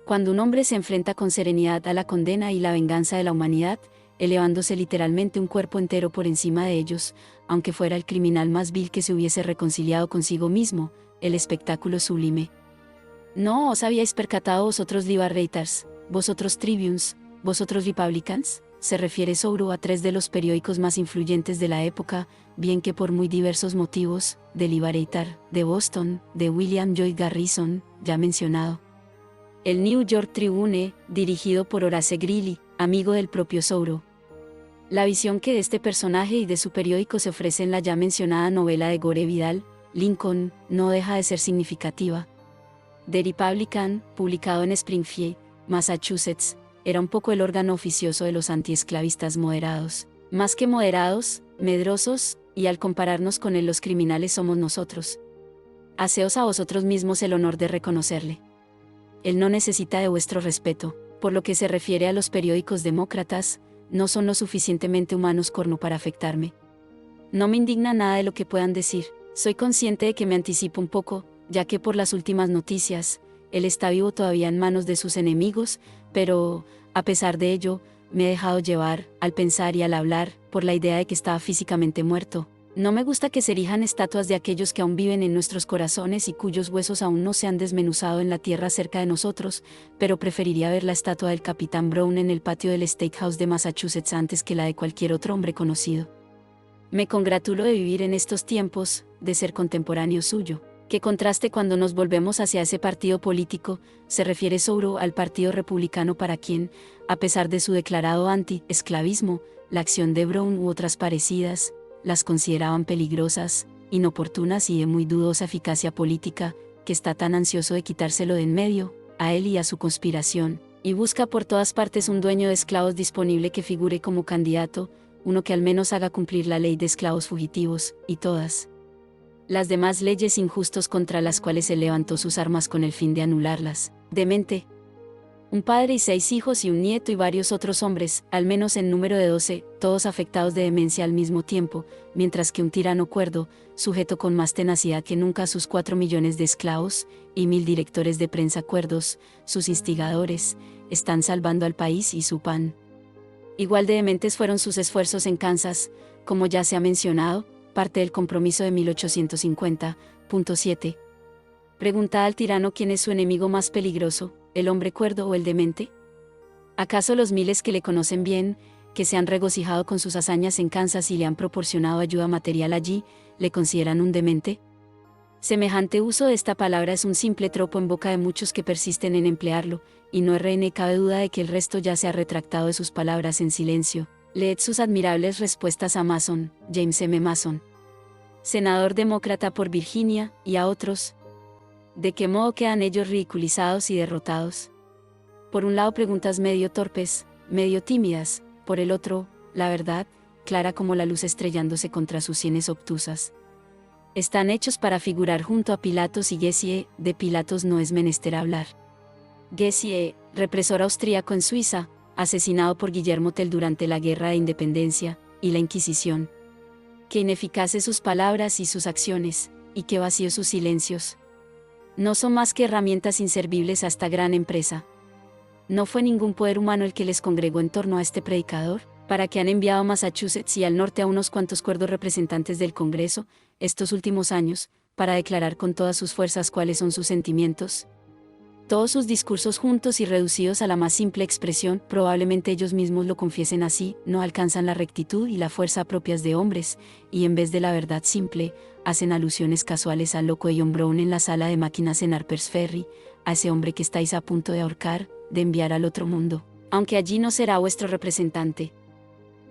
Cuando un hombre se enfrenta con serenidad a la condena y la venganza de la humanidad, elevándose literalmente un cuerpo entero por encima de ellos, aunque fuera el criminal más vil que se hubiese reconciliado consigo mismo, el espectáculo sublime. ¿No os habíais percatado vosotros Liberators, vosotros Tribunes, vosotros Republicans? Se refiere Souro a 3 de los periódicos más influyentes de la época, bien que por muy diversos motivos, de Liberator, de Boston, de William Lloyd Garrison, ya mencionado. El New York Tribune, dirigido por Horace Greeley, amigo del propio Souro. La visión que de este personaje y de su periódico se ofrece en la ya mencionada novela de Gore Vidal, Lincoln, no deja de ser significativa. The Republican, publicado en Springfield, Massachusetts, era un poco el órgano oficioso de los antiesclavistas moderados. Más que moderados, medrosos, y al compararnos con él los criminales somos nosotros. Haceos a vosotros mismos el honor de reconocerle. Él no necesita de vuestro respeto. Por lo que se refiere a los periódicos demócratas, no son lo suficientemente humanos como para afectarme. No me indigna nada de lo que puedan decir. Soy consciente de que me anticipo un poco, ya que por las últimas noticias, él está vivo todavía en manos de sus enemigos, pero, a pesar de ello, me he dejado llevar, al pensar y al hablar, por la idea de que estaba físicamente muerto. No me gusta que se erijan estatuas de aquellos que aún viven en nuestros corazones y cuyos huesos aún no se han desmenuzado en la tierra cerca de nosotros, pero preferiría ver la estatua del Capitán Brown en el patio del State House de Massachusetts antes que la de cualquier otro hombre conocido. Me congratulo de vivir en estos tiempos, de ser contemporáneo suyo. Qué contraste cuando nos volvemos hacia ese partido político, se refiere Souro al Partido Republicano para quien, a pesar de su declarado anti-esclavismo, la acción de Brown u otras parecidas, las consideraban peligrosas, inoportunas y de muy dudosa eficacia política, que está tan ansioso de quitárselo de en medio, a él y a su conspiración, y busca por todas partes un dueño de esclavos disponible que figure como candidato, uno que al menos haga cumplir la ley de esclavos fugitivos, y todas las demás leyes injustos contra las cuales él levantó sus armas con el fin de anularlas. Demente. Un padre y 6 hijos y un nieto y varios otros hombres, al menos en número de 12, todos afectados de demencia al mismo tiempo, mientras que un tirano cuerdo, sujeto con más tenacidad que nunca a sus 4 millones de esclavos, y 1000 directores de prensa cuerdos, sus instigadores, están salvando al país y su pan. Igual de dementes fueron sus esfuerzos en Kansas, como ya se ha mencionado, parte del compromiso de 1850.7. Pregunta al tirano quién es su enemigo más peligroso, el hombre cuerdo o el demente. ¿Acaso los miles que le conocen bien, que se han regocijado con sus hazañas en Kansas y le han proporcionado ayuda material allí, le consideran un demente? Semejante uso de esta palabra es un simple tropo en boca de muchos que persisten en emplearlo, y no cabe duda de que el resto ya se ha retractado de sus palabras en silencio. Leed sus admirables respuestas a Mason, James M. Mason, senador demócrata por Virginia, y a otros. ¿De qué modo quedan ellos ridiculizados y derrotados? Por un lado preguntas medio torpes, medio tímidas, por el otro, la verdad, clara como la luz estrellándose contra sus sienes obtusas. Están hechos para figurar junto a Pilatos y Gessie, de Pilatos no es menester hablar. Gessie, represor austríaco en Suiza, asesinado por Guillermo Tell durante la Guerra de Independencia y la Inquisición. Qué ineficaces sus palabras y sus acciones, y qué vacíos sus silencios. No son más que herramientas inservibles a esta gran empresa. ¿No fue ningún poder humano el que les congregó en torno a este predicador? ¿Para que han enviado a Massachusetts y al norte a unos cuantos cuerdos representantes del Congreso, estos últimos años, para declarar con todas sus fuerzas cuáles son sus sentimientos? Todos sus discursos juntos y reducidos a la más simple expresión, probablemente ellos mismos lo confiesen así, no alcanzan la rectitud y la fuerza propias de hombres, y en vez de la verdad simple, hacen alusiones casuales al loco John Brown en la sala de máquinas en Harper's Ferry, a ese hombre que estáis a punto de ahorcar, de enviar al otro mundo, aunque allí no será vuestro representante.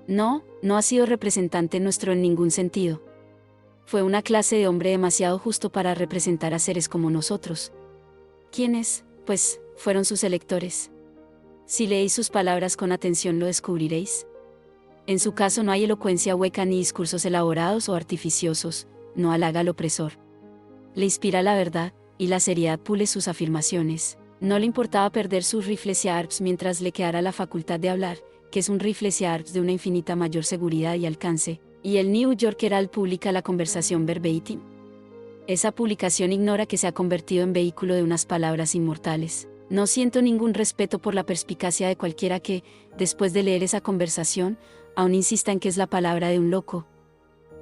No, no ha sido representante nuestro en ningún sentido. Fue una clase de hombre demasiado justo para representar a seres como nosotros. ¿Quiénes, pues, fueron sus electores? Si leéis sus palabras con atención lo descubriréis. En su caso no hay elocuencia hueca ni discursos elaborados o artificiosos, no halaga al opresor. Le inspira la verdad, y la seriedad pule sus afirmaciones. No le importaba perder sus rifles y arps mientras le quedara la facultad de hablar, que es un rifle y arps de una infinita mayor seguridad y alcance, y el New York Herald publica la conversación verbatim. Esa publicación ignora que se ha convertido en vehículo de unas palabras inmortales. No siento ningún respeto por la perspicacia de cualquiera que, después de leer esa conversación, aún insista en que es la palabra de un loco.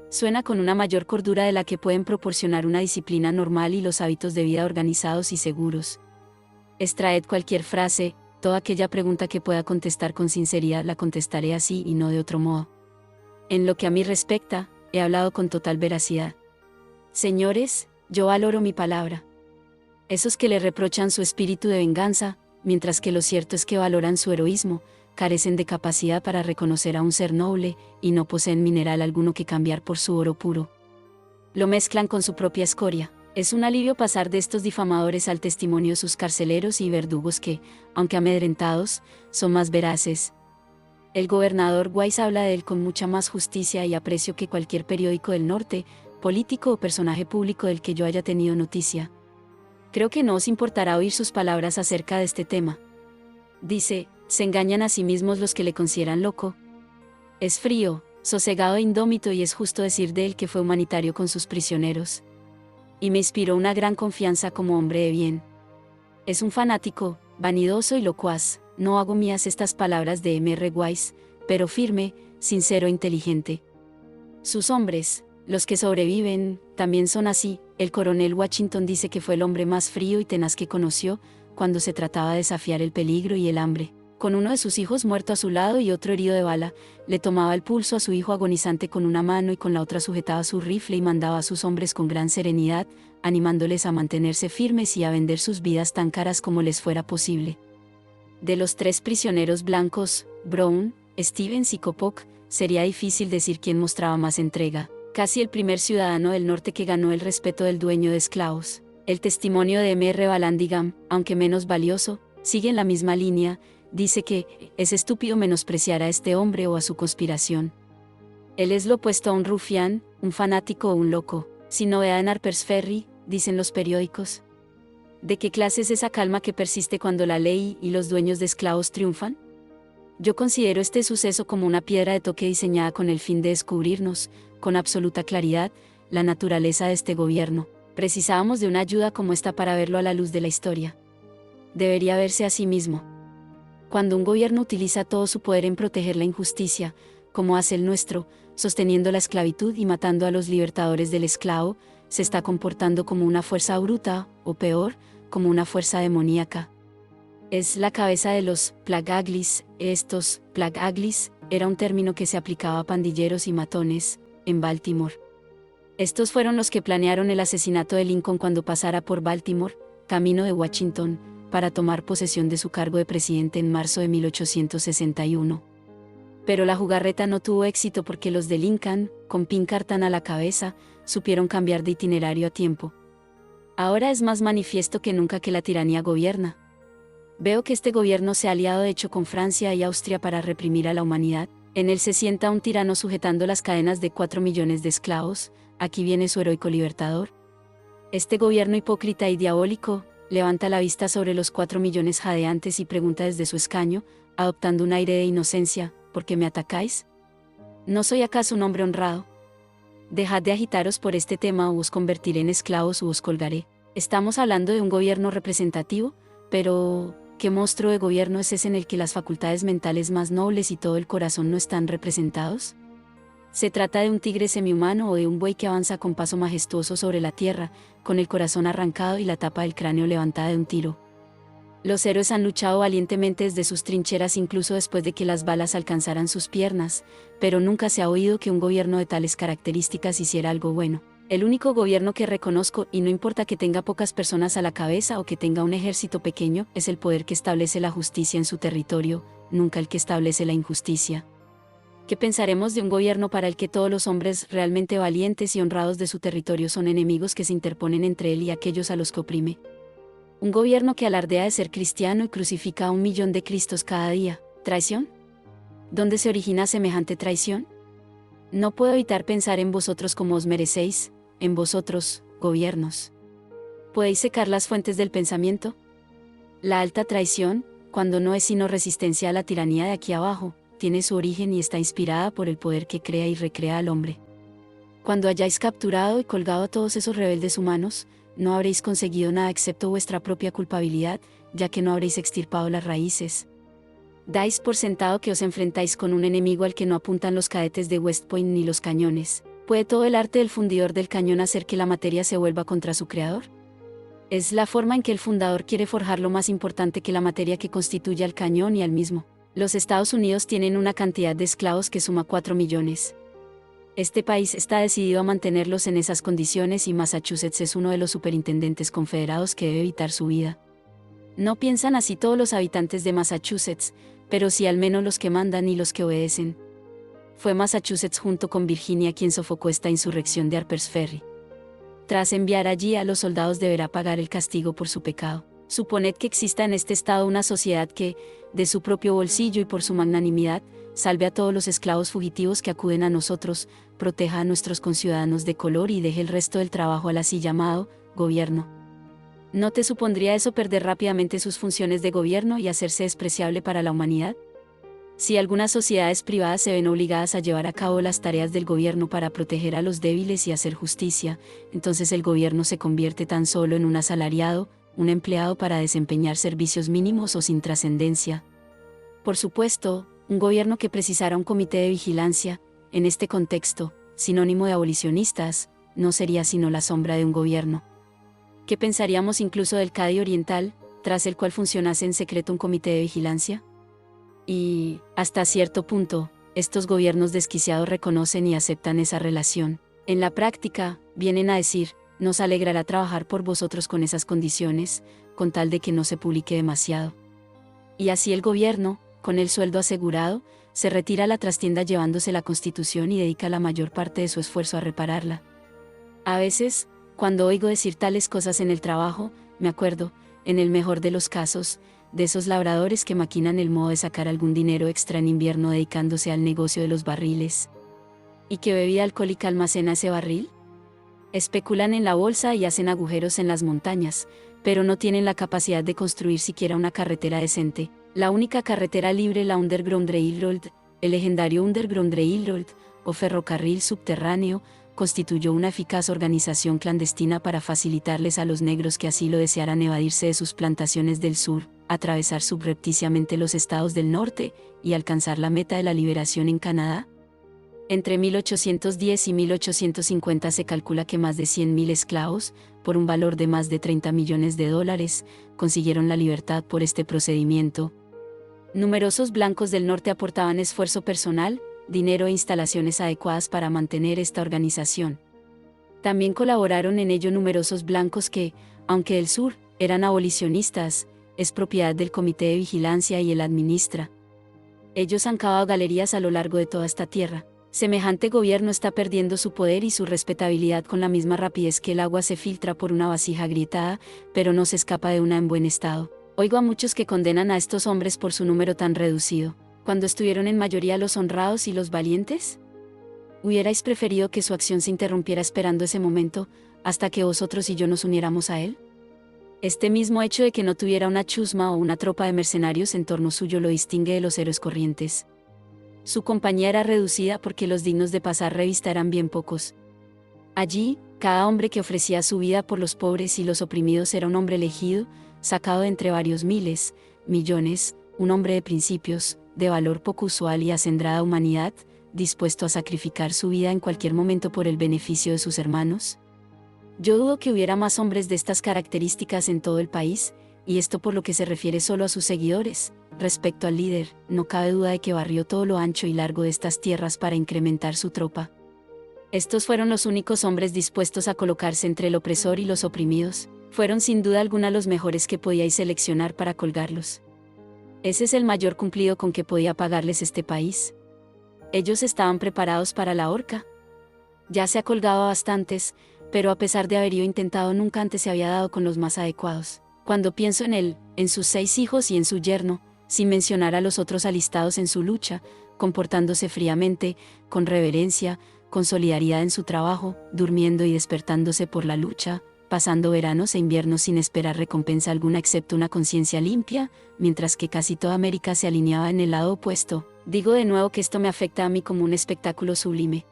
Suena con una mayor cordura de la que pueden proporcionar una disciplina normal y los hábitos de vida organizados y seguros. Extraed cualquier frase, toda aquella pregunta que pueda contestar con sinceridad la contestaré así y no de otro modo. En lo que a mí respecta, he hablado con total veracidad. Señores, yo valoro mi palabra. Esos que le reprochan su espíritu de venganza, mientras que lo cierto es que valoran su heroísmo, carecen de capacidad para reconocer a un ser noble, y no poseen mineral alguno que cambiar por su oro puro. Lo mezclan con su propia escoria. Es un alivio pasar de estos difamadores al testimonio de sus carceleros y verdugos que, aunque amedrentados, son más veraces. El gobernador Wise habla de él con mucha más justicia y aprecio que cualquier periódico del norte, político o personaje público del que yo haya tenido noticia. Creo que no os importará oír sus palabras acerca de este tema. Dice, ¿se engañan a sí mismos los que le consideran loco? Es frío, sosegado e indómito y es justo decir de él que fue humanitario con sus prisioneros. Y me inspiró una gran confianza como hombre de bien. Es un fanático, vanidoso y locuaz, no hago mías estas palabras de M.R. Wise, pero firme, sincero e inteligente. Sus hombres, los que sobreviven, también son así. El coronel Washington dice que fue el hombre más frío y tenaz que conoció, cuando se trataba de desafiar el peligro y el hambre. Con uno de sus hijos muerto a su lado y otro herido de bala, le tomaba el pulso a su hijo agonizante con una mano y con la otra sujetaba su rifle y mandaba a sus hombres con gran serenidad, animándoles a mantenerse firmes y a vender sus vidas tan caras como les fuera posible. De los 3 prisioneros blancos, Brown, Stevens y Coppoc, sería difícil decir quién mostraba más entrega. Casi el primer ciudadano del norte que ganó el respeto del dueño de esclavos. El testimonio de M.R. Vallandigham, aunque menos valioso, sigue en la misma línea. Dice que es estúpido menospreciar a este hombre o a su conspiración. Él es lo opuesto a un rufián, un fanático o un loco. Si novedad en Harper's Ferry, dicen los periódicos. ¿De qué clase es esa calma que persiste cuando la ley y los dueños de esclavos triunfan? Yo considero este suceso como una piedra de toque diseñada con el fin de descubrirnos, con absoluta claridad, la naturaleza de este gobierno. Precisábamos de una ayuda como esta para verlo a la luz de la historia. Debería verse a sí mismo. Cuando un gobierno utiliza todo su poder en proteger la injusticia, como hace el nuestro, sosteniendo la esclavitud y matando a los libertadores del esclavo, se está comportando como una fuerza bruta, o peor, como una fuerza demoníaca. Es la cabeza de los Plague Uglies. Estos Plague Uglies era un término que se aplicaba a pandilleros y matones en Baltimore. Estos fueron los que planearon el asesinato de Lincoln cuando pasara por Baltimore, camino de Washington, para tomar posesión de su cargo de presidente en marzo de 1861. Pero la jugarreta no tuvo éxito porque los de Lincoln, con Pinkerton a la cabeza, supieron cambiar de itinerario a tiempo. Ahora es más manifiesto que nunca que la tiranía gobierna. Veo que este gobierno se ha aliado de hecho con Francia y Austria para reprimir a la humanidad. En él se sienta un tirano sujetando las cadenas de 4 millones de esclavos. Aquí viene su heroico libertador. Este gobierno hipócrita y diabólico, Levanta la vista sobre los 4 millones jadeantes y pregunta desde su escaño, adoptando un aire de inocencia: ¿por qué me atacáis? ¿No soy acaso un hombre honrado? Dejad de agitaros por este tema o os convertiré en esclavos o os colgaré. Estamos hablando de un gobierno representativo, pero ¿qué monstruo de gobierno es ese en el que las facultades mentales más nobles y todo el corazón no están representados? ¿Se trata de un tigre semihumano o de un buey que avanza con paso majestuoso sobre la tierra, con el corazón arrancado y la tapa del cráneo levantada de un tiro? Los héroes han luchado valientemente desde sus trincheras incluso después de que las balas alcanzaran sus piernas, pero nunca se ha oído que un gobierno de tales características hiciera algo bueno. El único gobierno que reconozco, y no importa que tenga pocas personas a la cabeza o que tenga un ejército pequeño, es el poder que establece la justicia en su territorio, nunca el que establece la injusticia. ¿Qué pensaremos de un gobierno para el que todos los hombres realmente valientes y honrados de su territorio son enemigos que se interponen entre él y aquellos a los que oprime? Un gobierno que alardea de ser cristiano y crucifica a 1 millón de Cristos cada día. ¿Traición? ¿Dónde se origina semejante traición? No puedo evitar pensar en vosotros como os merecéis, en vosotros, gobiernos. ¿Podéis secar las fuentes del pensamiento? La alta traición, cuando no es sino resistencia a la tiranía de aquí abajo, tiene su origen y está inspirada por el poder que crea y recrea al hombre. Cuando hayáis capturado y colgado a todos esos rebeldes humanos, no habréis conseguido nada excepto vuestra propia culpabilidad, ya que no habréis extirpado las raíces. Dais por sentado que os enfrentáis con un enemigo al que no apuntan los cadetes de West Point ni los cañones. ¿Puede todo el arte del fundidor del cañón hacer que la materia se vuelva contra su creador? Es la forma en que el fundador quiere forjar lo más importante que la materia que constituye al cañón y al mismo. Los Estados Unidos tienen una cantidad de esclavos que suma 4 millones. Este país está decidido a mantenerlos en esas condiciones y Massachusetts es uno de los superintendentes confederados que debe evitar su vida. No piensan así todos los habitantes de Massachusetts, pero sí al menos los que mandan y los que obedecen. Fue Massachusetts junto con Virginia quien sofocó esta insurrección de Harper's Ferry. Tras enviar allí a los soldados deberá pagar el castigo por su pecado. Suponed que exista en este estado una sociedad que, de su propio bolsillo y por su magnanimidad, salve a todos los esclavos fugitivos que acuden a nosotros, proteja a nuestros conciudadanos de color y deje el resto del trabajo al así llamado gobierno. ¿No te supondría eso perder rápidamente sus funciones de gobierno y hacerse despreciable para la humanidad? Si algunas sociedades privadas se ven obligadas a llevar a cabo las tareas del gobierno para proteger a los débiles y hacer justicia, entonces el gobierno se convierte tan solo en un asalariado, un empleado para desempeñar servicios mínimos o sin trascendencia. Por supuesto, un gobierno que precisara un comité de vigilancia, en este contexto, sinónimo de abolicionistas, no sería sino la sombra de un gobierno. ¿Qué pensaríamos incluso del Cadi Oriental, tras el cual funcionase en secreto un comité de vigilancia? Y, hasta cierto punto, estos gobiernos desquiciados reconocen y aceptan esa relación. En la práctica, vienen a decir: nos alegrará trabajar por vosotros con esas condiciones, con tal de que no se publique demasiado. Y así el gobierno, con el sueldo asegurado, se retira a la trastienda llevándose la Constitución y dedica la mayor parte de su esfuerzo a repararla. A veces, cuando oigo decir tales cosas en el trabajo, me acuerdo, en el mejor de los casos, de esos labradores que maquinan el modo de sacar algún dinero extra en invierno dedicándose al negocio de los barriles. ¿Y qué bebida alcohólica almacena ese barril? Especulan en la bolsa y hacen agujeros en las montañas, pero no tienen la capacidad de construir siquiera una carretera decente. La única carretera libre, la Underground Railroad, el legendario Underground Railroad, o ferrocarril subterráneo, constituyó una eficaz organización clandestina para facilitarles a los negros que así lo desearan evadirse de sus plantaciones del sur, atravesar subrepticiamente los estados del norte, y alcanzar la meta de la liberación en Canadá. Entre 1810 y 1850 se calcula que más de 100.000 esclavos, por un valor de más de $30 millones, consiguieron la libertad por este procedimiento. Numerosos blancos del norte aportaban esfuerzo personal, dinero e instalaciones adecuadas para mantener esta organización. También colaboraron en ello numerosos blancos que, aunque del sur, eran abolicionistas, es propiedad del Comité de Vigilancia y él administra. Ellos han cavado galerías a lo largo de toda esta tierra. Semejante gobierno está perdiendo su poder y su respetabilidad con la misma rapidez que el agua se filtra por una vasija agrietada, pero no se escapa de una en buen estado. Oigo a muchos que condenan a estos hombres por su número tan reducido. ¿Cuando estuvieron en mayoría los honrados y los valientes? ¿Hubierais preferido que su acción se interrumpiera esperando ese momento, hasta que vosotros y yo nos uniéramos a él? Este mismo hecho de que no tuviera una chusma o una tropa de mercenarios en torno suyo lo distingue de los héroes corrientes. Su compañía era reducida porque los dignos de pasar revista eran bien pocos. Allí, cada hombre que ofrecía su vida por los pobres y los oprimidos era un hombre elegido, sacado de entre varios miles, millones, un hombre de principios, de valor poco usual y acendrada humanidad, dispuesto a sacrificar su vida en cualquier momento por el beneficio de sus hermanos. Yo dudo que hubiera más hombres de estas características en todo el país, y esto por lo que se refiere solo a sus seguidores. Respecto al líder, no cabe duda de que barrió todo lo ancho y largo de estas tierras para incrementar su tropa. Estos fueron los únicos hombres dispuestos a colocarse entre el opresor y los oprimidos, fueron sin duda alguna los mejores que podíais seleccionar para colgarlos. Ese es el mayor cumplido con que podía pagarles este país. Ellos estaban preparados para la horca. Ya se ha colgado a bastantes, pero a pesar de haber intentado nunca antes se había dado con los más adecuados. Cuando pienso en él, en sus 6 hijos y en su yerno, sin mencionar a los otros alistados en su lucha, comportándose fríamente, con reverencia, con solidaridad en su trabajo, durmiendo y despertándose por la lucha, pasando veranos e inviernos sin esperar recompensa alguna excepto una conciencia limpia, mientras que casi toda América se alineaba en el lado opuesto. Digo de nuevo que esto me afecta a mí como un espectáculo sublime.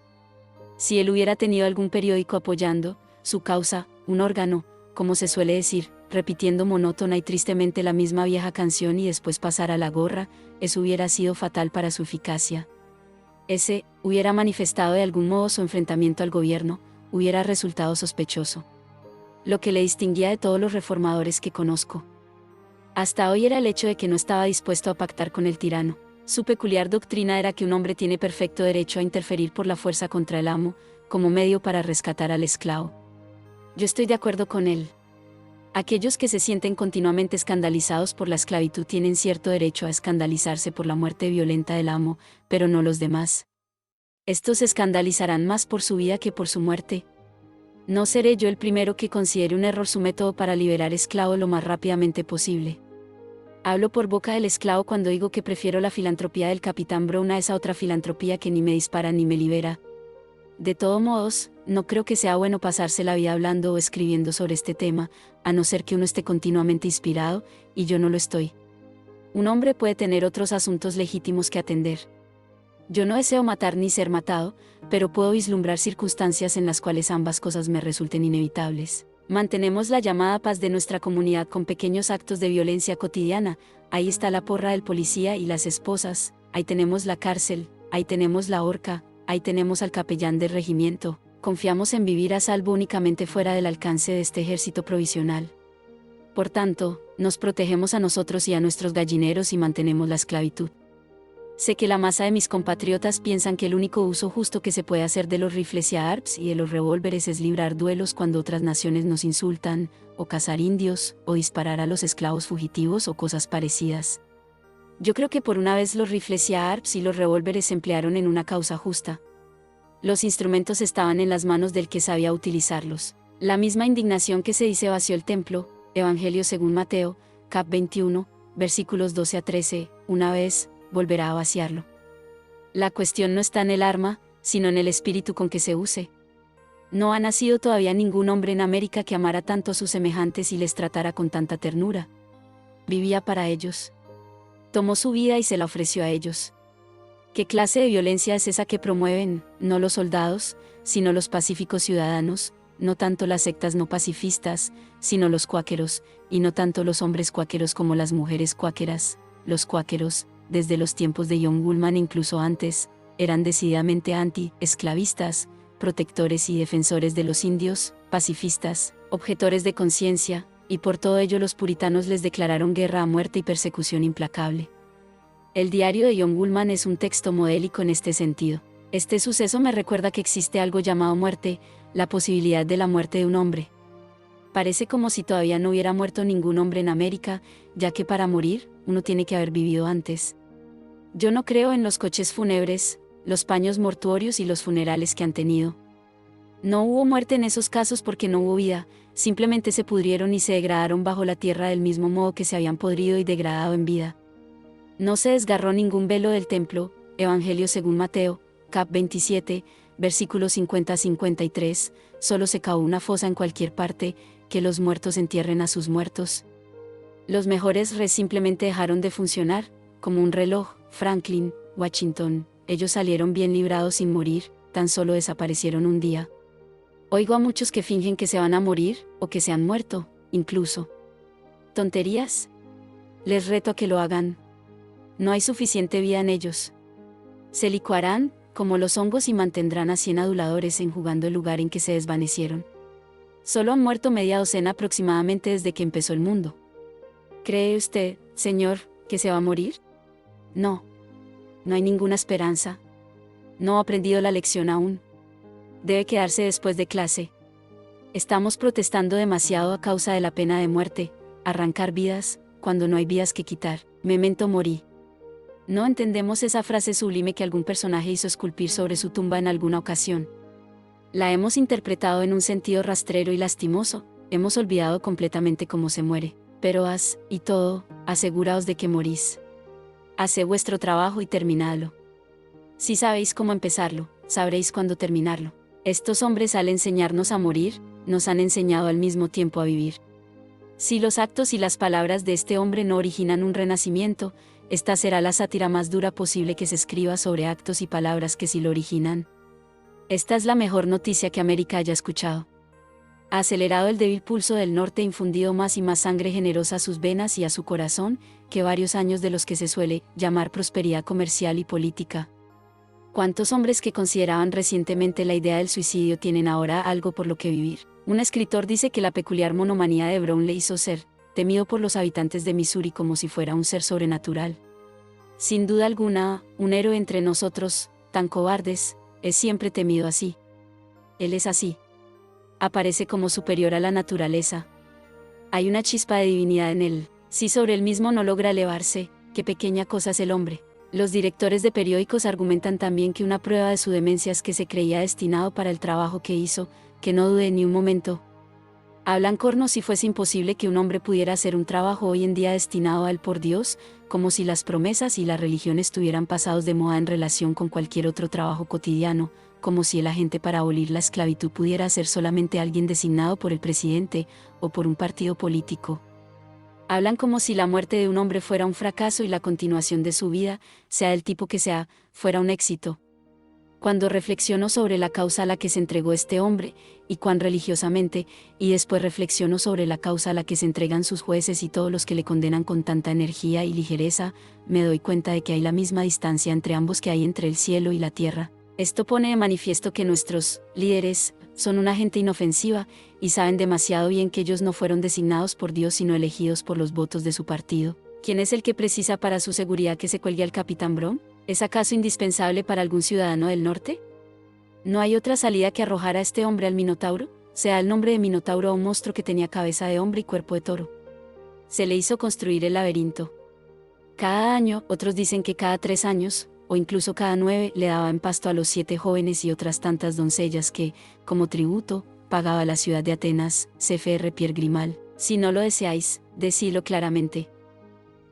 Si él hubiera tenido algún periódico apoyando su causa, un órgano, como se suele decir, repitiendo monótona y tristemente la misma vieja canción y después pasar a la gorra, eso hubiera sido fatal para su eficacia. Ese, hubiera manifestado de algún modo su enfrentamiento al gobierno, hubiera resultado sospechoso. Lo que le distinguía de todos los reformadores que conozco hasta hoy era el hecho de que no estaba dispuesto a pactar con el tirano. Su peculiar doctrina era que un hombre tiene perfecto derecho a interferir por la fuerza contra el amo, como medio para rescatar al esclavo. Yo estoy de acuerdo con él. Aquellos que se sienten continuamente escandalizados por la esclavitud tienen cierto derecho a escandalizarse por la muerte violenta del amo, pero no los demás. Estos se escandalizarán más por su vida que por su muerte. No seré yo el primero que considere un error su método para liberar esclavo lo más rápidamente posible. Hablo por boca del esclavo cuando digo que prefiero la filantropía del capitán Brown a esa otra filantropía que ni me dispara ni me libera. De todos modos, no creo que sea bueno pasarse la vida hablando o escribiendo sobre este tema, a no ser que uno esté continuamente inspirado, y yo no lo estoy. Un hombre puede tener otros asuntos legítimos que atender. Yo no deseo matar ni ser matado, pero puedo vislumbrar circunstancias en las cuales ambas cosas me resulten inevitables. Mantenemos la llamada paz de nuestra comunidad con pequeños actos de violencia cotidiana, ahí está la porra del policía y las esposas, ahí tenemos la cárcel, ahí tenemos la horca, ahí tenemos al capellán del regimiento, confiamos en vivir a salvo únicamente fuera del alcance de este ejército provisional. Por tanto, nos protegemos a nosotros y a nuestros gallineros y mantenemos la esclavitud. Sé que la masa de mis compatriotas piensan que el único uso justo que se puede hacer de los rifles y ARPS y de los revólveres es librar duelos cuando otras naciones nos insultan, o cazar indios, o disparar a los esclavos fugitivos o cosas parecidas. Yo creo que por una vez los rifles y ARPS y los revólveres se emplearon en una causa justa. Los instrumentos estaban en las manos del que sabía utilizarlos. La misma indignación que se dice vació el templo, Evangelio según Mateo, cap 21, versículos 12 a 13, una vez, volverá a vaciarlo. La cuestión no está en el arma, sino en el espíritu con que se use. No ha nacido todavía ningún hombre en América que amara tanto a sus semejantes y les tratara con tanta ternura. Vivía para ellos. Tomó su vida y se la ofreció a ellos. ¿Qué clase de violencia es esa que promueven, no los soldados, sino los pacíficos ciudadanos, no tanto las sectas no pacifistas, sino los cuáqueros, y no tanto los hombres cuáqueros como las mujeres cuáqueras? Los cuáqueros, desde los tiempos de John Woolman incluso antes, eran decididamente anti-esclavistas, protectores y defensores de los indios, pacifistas, objetores de conciencia, y por todo ello los puritanos les declararon guerra a muerte y persecución implacable. El diario de John Woolman es un texto modélico en este sentido. Este suceso me recuerda que existe algo llamado muerte, la posibilidad de la muerte de un hombre. Parece como si todavía no hubiera muerto ningún hombre en América, ya que para morir, uno tiene que haber vivido antes. Yo no creo en los coches fúnebres, los paños mortuorios y los funerales que han tenido. No hubo muerte en esos casos porque no hubo vida, simplemente se pudrieron y se degradaron bajo la tierra del mismo modo que se habían podrido y degradado en vida. No se desgarró ningún velo del templo, Evangelio según Mateo, cap 27, versículos 50 a 53, solo se cavó una fosa en cualquier parte, que los muertos entierren a sus muertos. Los mejores simplemente dejaron de funcionar, como un reloj. Franklin, Washington, ellos salieron bien librados sin morir, tan solo desaparecieron un día. Oigo a muchos que fingen que se van a morir, o que se han muerto, incluso. ¿Tonterías? Les reto a que lo hagan. No hay suficiente vida en ellos. Se licuarán, como los hongos, y mantendrán a 100 aduladores enjugando el lugar en que se desvanecieron. Solo han muerto media docena aproximadamente desde que empezó el mundo. ¿Cree usted, señor, que se va a morir? No. No hay ninguna esperanza. No ha aprendido la lección aún. Debe quedarse después de clase. Estamos protestando demasiado a causa de la pena de muerte, arrancar vidas, cuando no hay vidas que quitar. Memento mori. No entendemos esa frase sublime que algún personaje hizo esculpir sobre su tumba en alguna ocasión. La hemos interpretado en un sentido rastrero y lastimoso, hemos olvidado completamente cómo se muere. Pero y todo, aseguraos de que morís. Haced vuestro trabajo y terminadlo. Si sabéis cómo empezarlo, sabréis cuándo terminarlo. Estos hombres, al enseñarnos a morir, nos han enseñado al mismo tiempo a vivir. Si los actos y las palabras de este hombre no originan un renacimiento, esta será la sátira más dura posible que se escriba sobre actos y palabras que sí lo originan. Esta es la mejor noticia que América haya escuchado. Ha acelerado el débil pulso del norte e infundido más y más sangre generosa a sus venas y a su corazón, que varios años de los que se suele llamar prosperidad comercial y política. ¿Cuántos hombres que consideraban recientemente la idea del suicidio tienen ahora algo por lo que vivir? Un escritor dice que la peculiar monomanía de Brown le hizo ser temido por los habitantes de Missouri como si fuera un ser sobrenatural. Sin duda alguna, un héroe entre nosotros, tan cobardes, es siempre temido así. Él es así. Aparece como superior a la naturaleza. Hay una chispa de divinidad en él. Si sobre él mismo no logra elevarse, qué pequeña cosa es el hombre. Los directores de periódicos argumentan también que una prueba de su demencia es que se creía destinado para el trabajo que hizo, que no dude ni un momento. Hablan corno si fuese imposible que un hombre pudiera hacer un trabajo hoy en día destinado a él por Dios, como si las promesas y la religión estuvieran pasados de moda en relación con cualquier otro trabajo cotidiano, como si el agente para abolir la esclavitud pudiera ser solamente alguien designado por el presidente, o por un partido político. Hablan como si la muerte de un hombre fuera un fracaso y la continuación de su vida, sea del tipo que sea, fuera un éxito. Cuando reflexiono sobre la causa a la que se entregó este hombre, y cuán religiosamente, y después reflexiono sobre la causa a la que se entregan sus jueces y todos los que le condenan con tanta energía y ligereza, me doy cuenta de que hay la misma distancia entre ambos que hay entre el cielo y la tierra. Esto pone de manifiesto que nuestros líderes son una gente inofensiva, y saben demasiado bien que ellos no fueron designados por Dios sino elegidos por los votos de su partido. ¿Quién es el que precisa para su seguridad que se cuelgue al capitán Brown? ¿Es acaso indispensable para algún ciudadano del norte? ¿No hay otra salida que arrojar a este hombre al Minotauro? Sea el nombre de Minotauro a un monstruo que tenía cabeza de hombre y cuerpo de toro. Se le hizo construir el laberinto. Cada año, otros dicen que cada 3 años, o incluso cada 9, le daba en pasto a los 7 jóvenes y otras tantas doncellas que, como tributo, pagaba la ciudad de Atenas, CFR Pierre Grimal. Si no lo deseáis, decílo claramente.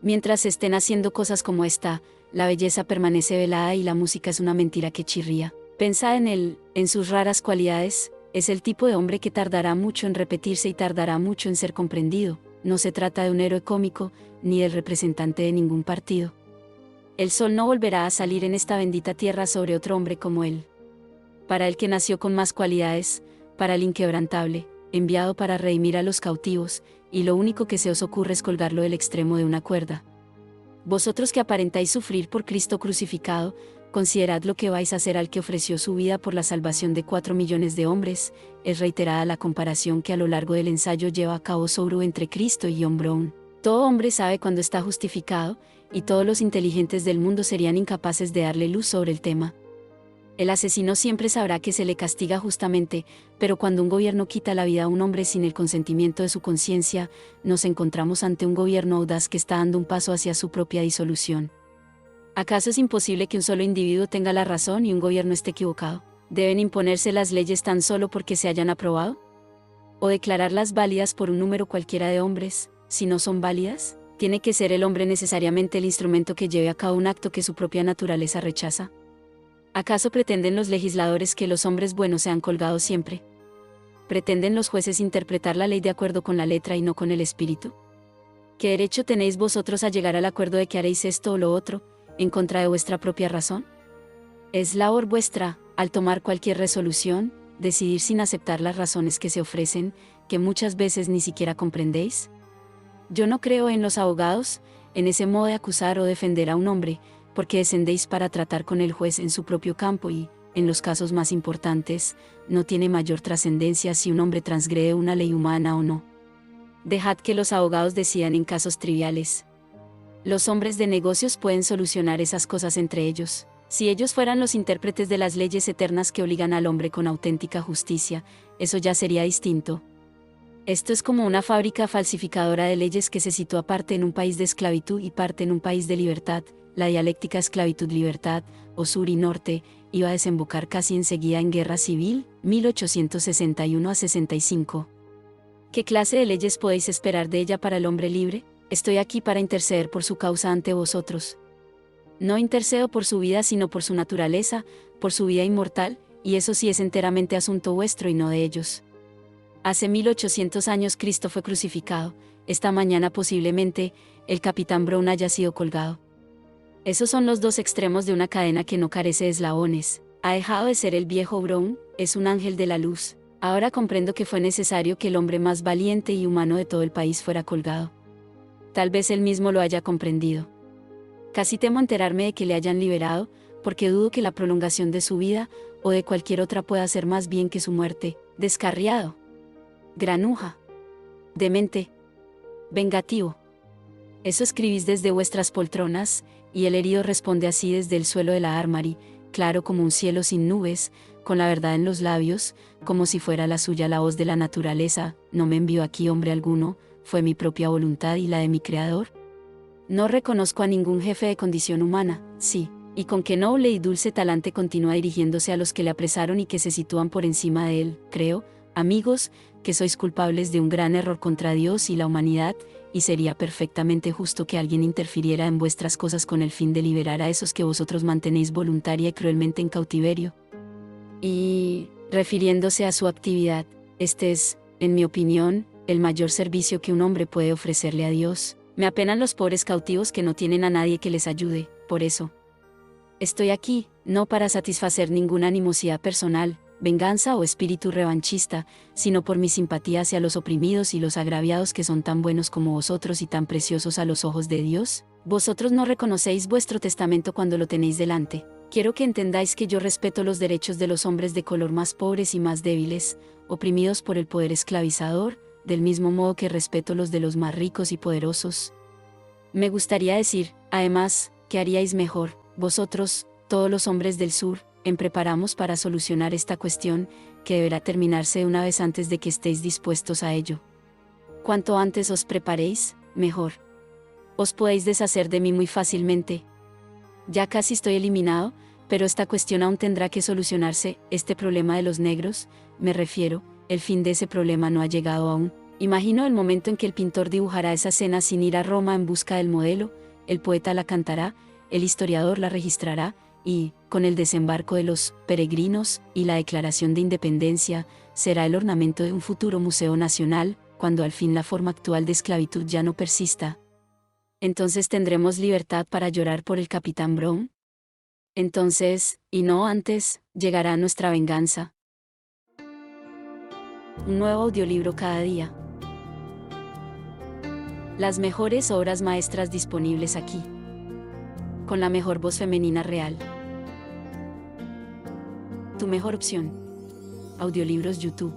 Mientras estén haciendo cosas como esta, la belleza permanece velada y la música es una mentira que chirría. Pensad en él, en sus raras cualidades, es el tipo de hombre que tardará mucho en repetirse y tardará mucho en ser comprendido. No se trata de un héroe cómico, ni del representante de ningún partido. El sol no volverá a salir en esta bendita tierra sobre otro hombre como él. Para el que nació con más cualidades, para el inquebrantable, enviado para redimir a los cautivos, y lo único que se os ocurre es colgarlo del extremo de una cuerda. Vosotros que aparentáis sufrir por Cristo crucificado, considerad lo que vais a hacer al que ofreció su vida por la salvación de 4 millones de hombres. Es reiterada la comparación que a lo largo del ensayo lleva a cabo Sorow entre Cristo y John Brown. Todo hombre sabe cuando está justificado, y todos los inteligentes del mundo serían incapaces de darle luz sobre el tema. El asesino siempre sabrá que se le castiga justamente, pero cuando un gobierno quita la vida a un hombre sin el consentimiento de su conciencia, nos encontramos ante un gobierno audaz que está dando un paso hacia su propia disolución. ¿Acaso es imposible que un solo individuo tenga la razón y un gobierno esté equivocado? ¿Deben imponerse las leyes tan solo porque se hayan aprobado? ¿O declararlas válidas por un número cualquiera de hombres, si no son válidas? ¿Tiene que ser el hombre necesariamente el instrumento que lleve a cabo un acto que su propia naturaleza rechaza? ¿Acaso pretenden los legisladores que los hombres buenos sean colgados siempre? ¿Pretenden los jueces interpretar la ley de acuerdo con la letra y no con el espíritu? ¿Qué derecho tenéis vosotros a llegar al acuerdo de que haréis esto o lo otro, en contra de vuestra propia razón? Es labor vuestra, al tomar cualquier resolución, decidir sin aceptar las razones que se ofrecen, que muchas veces ni siquiera comprendéis. Yo no creo en los abogados, en ese modo de acusar o defender a un hombre, porque descendéis para tratar con el juez en su propio campo y, en los casos más importantes, no tiene mayor trascendencia si un hombre transgrede una ley humana o no. Dejad que los abogados decidan en casos triviales. Los hombres de negocios pueden solucionar esas cosas entre ellos. Si ellos fueran los intérpretes de las leyes eternas que obligan al hombre con auténtica justicia, eso ya sería distinto. Esto es como una fábrica falsificadora de leyes que se sitúa parte en un país de esclavitud y parte en un país de libertad. La dialéctica esclavitud-libertad, o sur y norte, iba a desembocar casi enseguida en guerra civil, 1861 a 65. ¿Qué clase de leyes podéis esperar de ella para el hombre libre? Estoy aquí para interceder por su causa ante vosotros. No intercedo por su vida sino por su naturaleza, por su vida inmortal, y eso sí es enteramente asunto vuestro y no de ellos. Hace 1800 años Cristo fue crucificado, esta mañana posiblemente, el capitán Brown haya sido colgado. Esos son los dos extremos de una cadena que no carece de eslabones. Ha dejado de ser el viejo Brown, es un ángel de la luz. Ahora comprendo que fue necesario que el hombre más valiente y humano de todo el país fuera colgado. Tal vez él mismo lo haya comprendido. Casi temo enterarme de que le hayan liberado, porque dudo que la prolongación de su vida, o de cualquier otra pueda hacer más bien que su muerte. Descarriado. Granuja. Demente. Vengativo. Eso escribís desde vuestras poltronas, y el herido responde así desde el suelo de la Armory, claro como un cielo sin nubes, con la verdad en los labios, como si fuera la suya la voz de la naturaleza. No me envió aquí hombre alguno, fue mi propia voluntad y la de mi Creador. No reconozco a ningún jefe de condición humana, sí, y con qué noble y dulce talante continúa dirigiéndose a los que le apresaron y que se sitúan por encima de él. Creo, amigos, que sois culpables de un gran error contra Dios y la humanidad, y sería perfectamente justo que alguien interfiriera en vuestras cosas con el fin de liberar a esos que vosotros mantenéis voluntaria y cruelmente en cautiverio. Y, refiriéndose a su actividad, este es, en mi opinión, el mayor servicio que un hombre puede ofrecerle a Dios. Me apenan los pobres cautivos que no tienen a nadie que les ayude, por eso. Estoy aquí, no para satisfacer ninguna animosidad personal, venganza o espíritu revanchista, sino por mi simpatía hacia los oprimidos y los agraviados que son tan buenos como vosotros y tan preciosos a los ojos de Dios. Vosotros no reconocéis vuestro testamento cuando lo tenéis delante. Quiero que entendáis que yo respeto los derechos de los hombres de color más pobres y más débiles, oprimidos por el poder esclavizador, del mismo modo que respeto los de los más ricos y poderosos. Me gustaría decir, además, que haríais mejor, vosotros, todos los hombres del sur, en preparamos para solucionar esta cuestión, que deberá terminarse de una vez antes de que estéis dispuestos a ello. Cuanto antes os preparéis, mejor. Os podéis deshacer de mí muy fácilmente. Ya casi estoy eliminado, pero esta cuestión aún tendrá que solucionarse. Este problema de los negros, me refiero, el fin de ese problema no ha llegado aún. Imagino el momento en que el pintor dibujará esa escena sin ir a Roma en busca del modelo, el poeta la cantará, el historiador la registrará, y, con el desembarco de los peregrinos y la declaración de independencia, será el ornamento de un futuro museo nacional, cuando al fin la forma actual de esclavitud ya no persista. Entonces tendremos libertad para llorar por el capitán Brown. Entonces, y no antes, llegará nuestra venganza. Un nuevo audiolibro cada día. Las mejores obras maestras disponibles aquí. Con la mejor voz femenina real. Tu mejor opción. Audiolibros YouTube.